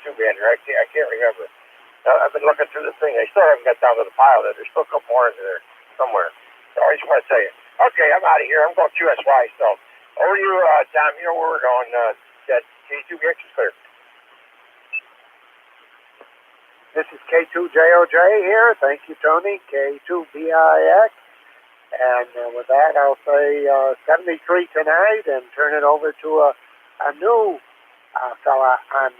2-bander. I can't remember. I've been looking through the thing. I still haven't got down to the pile there. There's still a couple more in there somewhere. So I just want to tell you. Okay, I'm out of here. I'm going QSY. So over to you, Tom. You know where we're going. That K2BX is clear. This is K2JOJ here. Thank you, Tony. K2BIX. And with that, I'll say 73 tonight and turn it over to a new fella on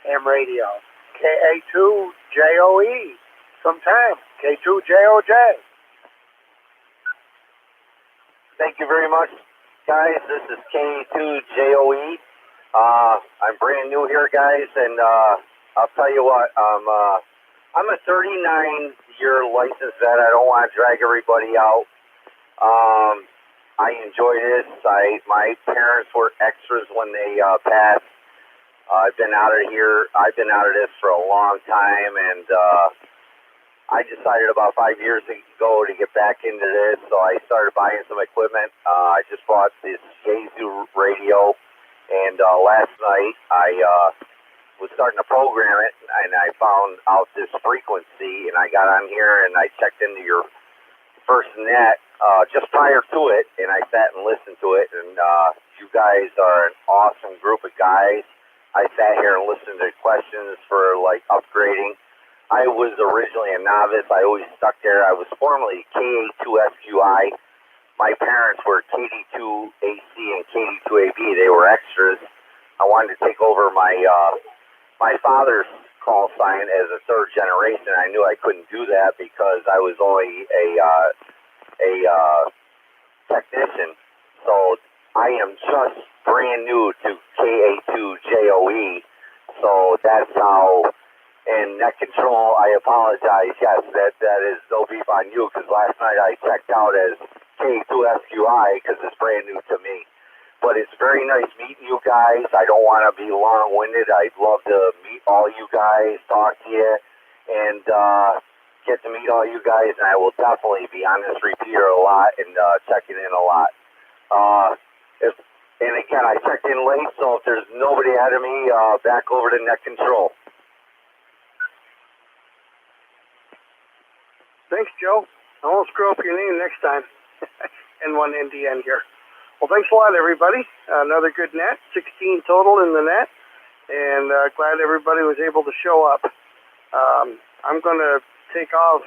AM radio. KA2JOE. Sometime. K2JOJ. Thank you very much, guys. This is K2JOE. I'm brand new here, guys, and I'll tell you what, I'm a 39-year licensed vet. I don't want to drag everybody out. I enjoy this. My parents were extras when they passed. I've been out of this for a long time, and I decided about 5 years ago to get back into this, so I started buying some equipment. I just bought this Yaesu radio, and last night I was starting to program it, and I found out this frequency, and I got on here and I checked into your first net just prior to it, and I sat and listened to it, and you guys are an awesome group of guys. I sat here and listened to questions for like upgrading. I was originally a novice. I always stuck there. I was formerly KA2SQI. My parents were KD2AC and KD2AB. They were extras. I wanted to take over my father's call sign as a third generation. I knew I couldn't do that because I was only a technician. So I am just brand new to KA2JOE. So that's how. And net control, I apologize. Yes, that is no beef on you, because last night I checked out as K2SQI because it's brand new to me. But it's very nice meeting you guys. I don't want to be long-winded. I'd love to meet all you guys, talk to you, and get to meet all you guys. And I will definitely be on this repeater a lot and checking in a lot. And again, I checked in late, so if there's nobody ahead of me, back over to net control. Thanks, Joe. I won't screw up your name next time. N1NDN here. Well, thanks a lot, everybody. Another good net, 16 total in the net, and glad everybody was able to show up. I'm going to take off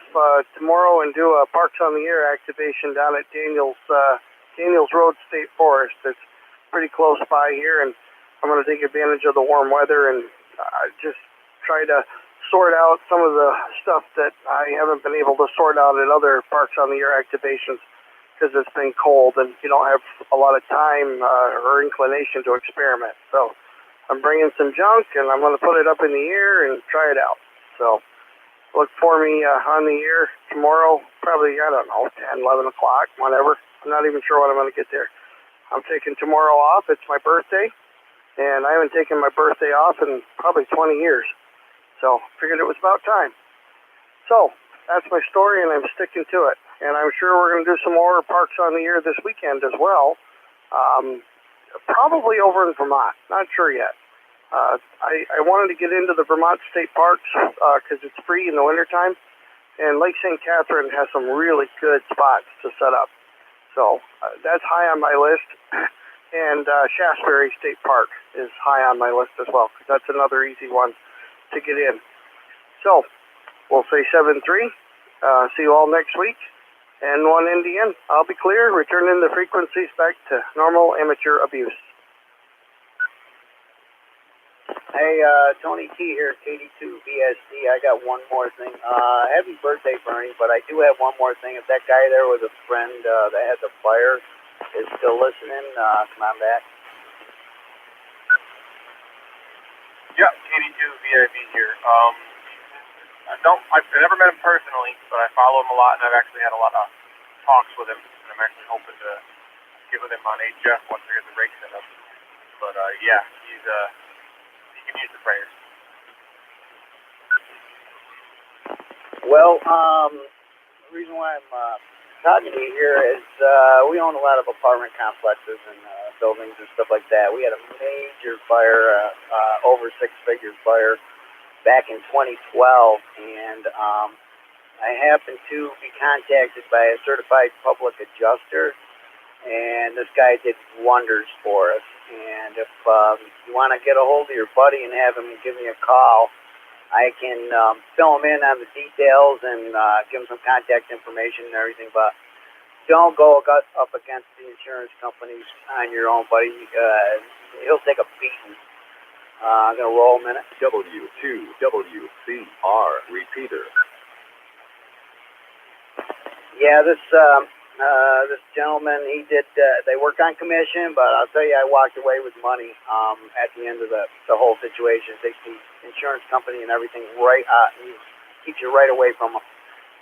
tomorrow and do a Parks on the Air activation down at Daniels Road State Forest. It's pretty close by here, and I'm going to take advantage of the warm weather and just try to sort out some of the stuff that I haven't been able to sort out at other Parks on the Air activations because it's been cold and you don't have a lot of time or inclination to experiment. So I'm bringing some junk and I'm going to put it up in the air and try it out. So look for me on the air tomorrow, probably, I don't know, 10, 11 o'clock, whatever. I'm not even sure when I'm going to get there. I'm taking tomorrow off. It's my birthday, and I haven't taken my birthday off in probably 20 years. So figured it was about time. So that's my story, and I'm sticking to it. And I'm sure we're going to do some more Parks on the Air this weekend as well. Probably over in Vermont. Not sure yet. I wanted to get into the Vermont State Parks because it's free in the wintertime, and Lake St. Catherine has some really good spots to set up. So that's high on my list. And Shaftesbury State Park is high on my list as well, because that's another easy one to get in. So we'll say 7-3. See you all next week. And 1 Indian, I'll be clear, returning the frequencies back to normal amateur abuse. Hey, Tony T here, KD2 BSD. I got one more thing. Happy birthday, Bernie, but I do have one more thing. If that guy there was a friend that had the fire is still listening, come on back. Yeah, KD2 VIB here. I've never met him personally, but I follow him a lot, and I've actually had a lot of talks with him, and I'm actually hoping to get with him on HF once I get the rig set up. But, yeah, he can use the prayers. Well, the reason why I'm talking to you here is we own a lot of apartment complexes and buildings and stuff like that. We had a major fire, over 6-figure fire, back in 2012, and I happened to be contacted by a certified public adjuster, and this guy did wonders for us. And if you want to get a hold of your buddy and have him give me a call, I can fill him in on the details and give him some contact information and everything, but don't go up against the insurance companies on your own, buddy. He'll take a beating. I'm going to roll a minute. W2WCR repeater. Yeah, this gentleman, he did, they work on commission, but I'll tell you, I walked away with money at the end of the whole situation. They the insurance company and everything right, keeps you right away from them.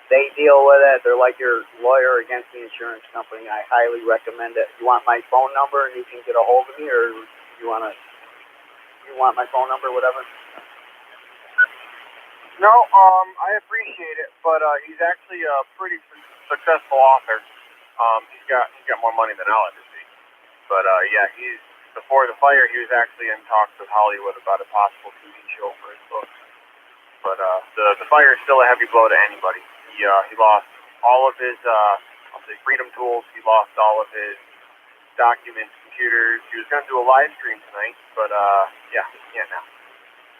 They deal with it. They're like your lawyer against the insurance company. I highly recommend it. You want my phone number and you can get a hold of me, or you want my phone number, whatever? No, I appreciate it, but he's actually a pretty successful author. He's got more money than I'll ever see. But yeah, before the fire, he was actually in talks with Hollywood about a possible TV show for his book. But the fire is still a heavy blow to anybody. He lost all of his Freedom Tools. He lost all of his documents, computers. He was going to do a live stream tonight, but yeah, he can't now.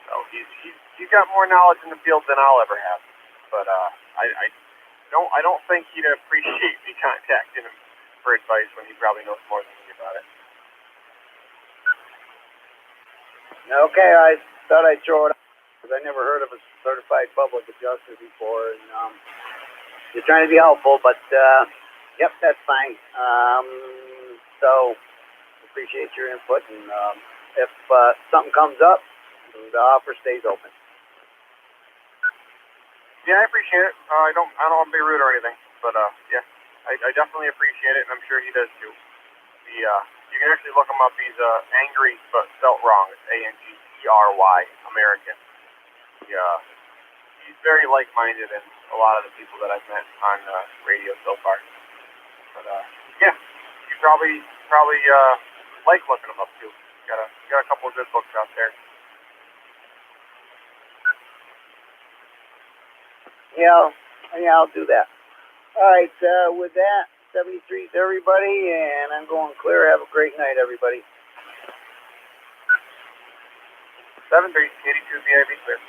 So he's got more knowledge in the field than I'll ever have. But I don't think he'd appreciate me contacting him for advice when he probably knows more than me about it. Okay, I thought I'd throw it out because I never heard of a certified public adjuster before, and you're trying to be helpful, but yep, that's fine. So appreciate your input, and if something comes up, the offer stays open. Yeah, I appreciate it. I don't want to be rude or anything, but yeah, I definitely appreciate it, and I'm sure he does too. You can actually look him up. He's angry, but spelt wrong. It's ANGERY, American. He's very like-minded in a lot of the people that I've met on radio so far. But yeah, you probably like looking him up too. Got a couple of good books out there. Yeah, I'll do that. All right, with that, 73 to everybody, and I'm going clear. Have a great night, everybody. 7-3, 82 VIB clear.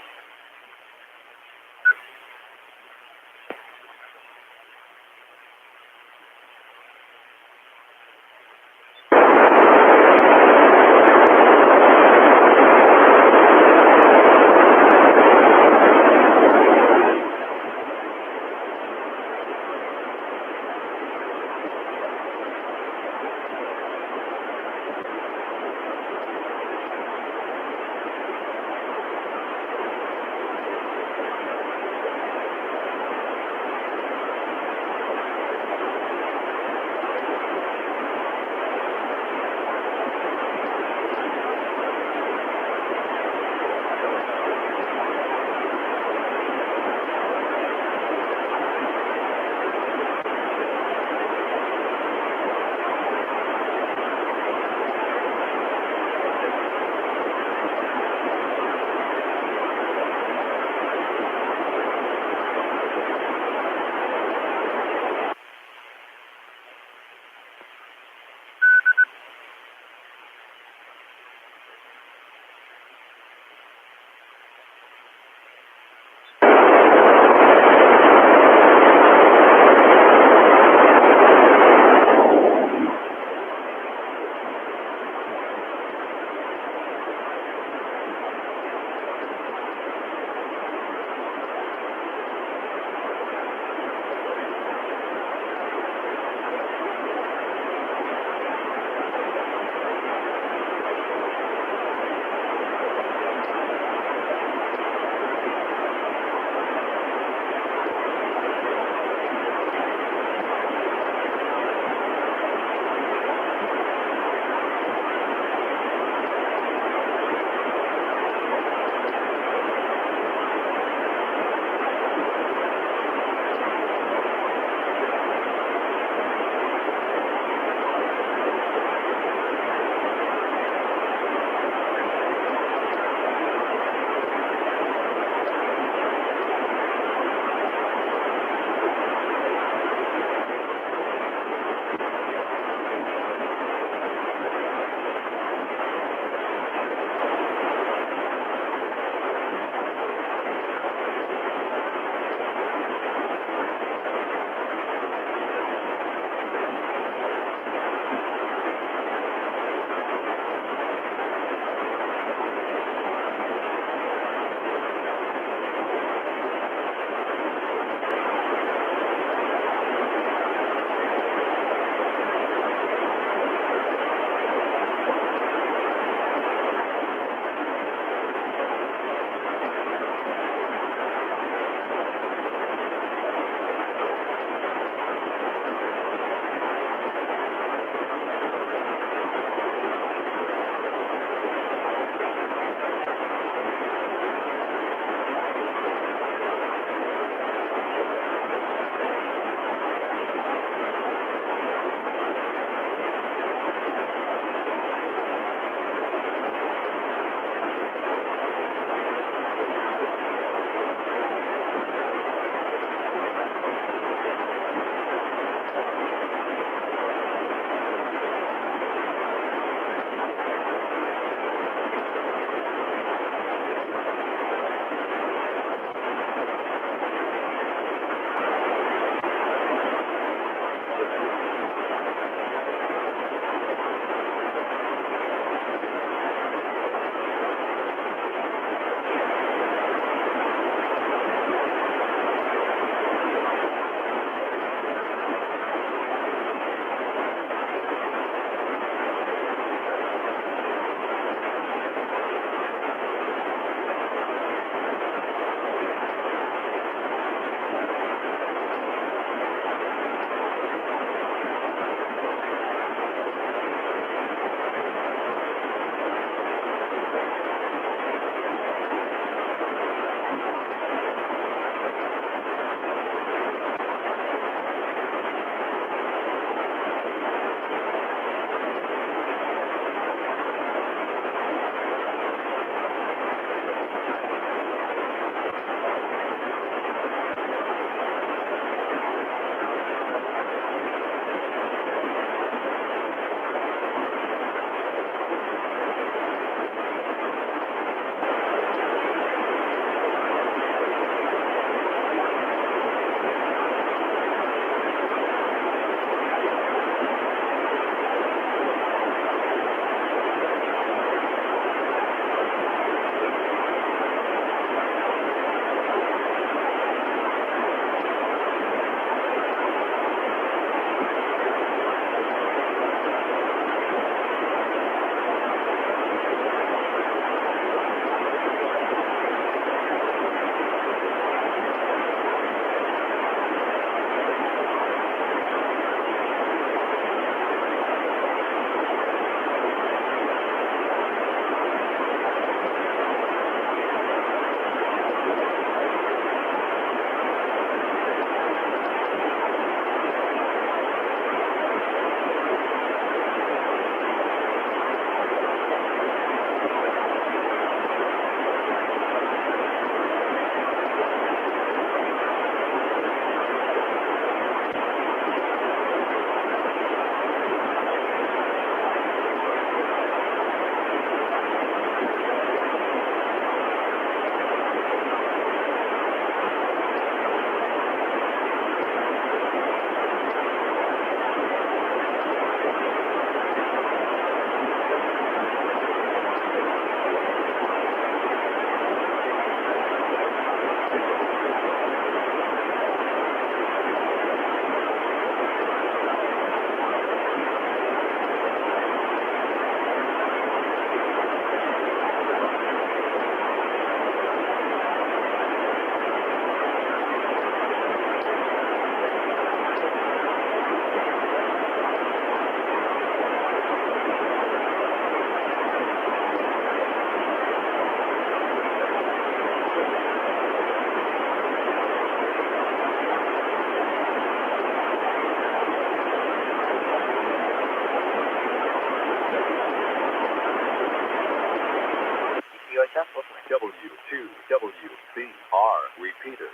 UHF, listening. W2WCR repeater.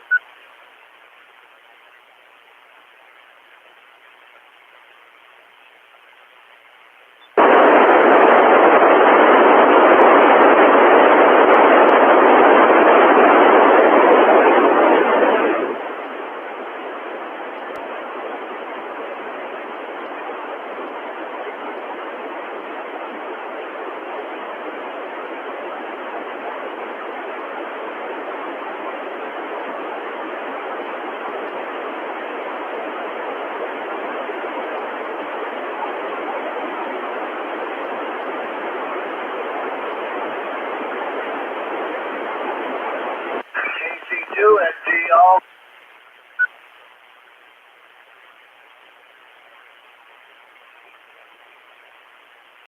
KC2 at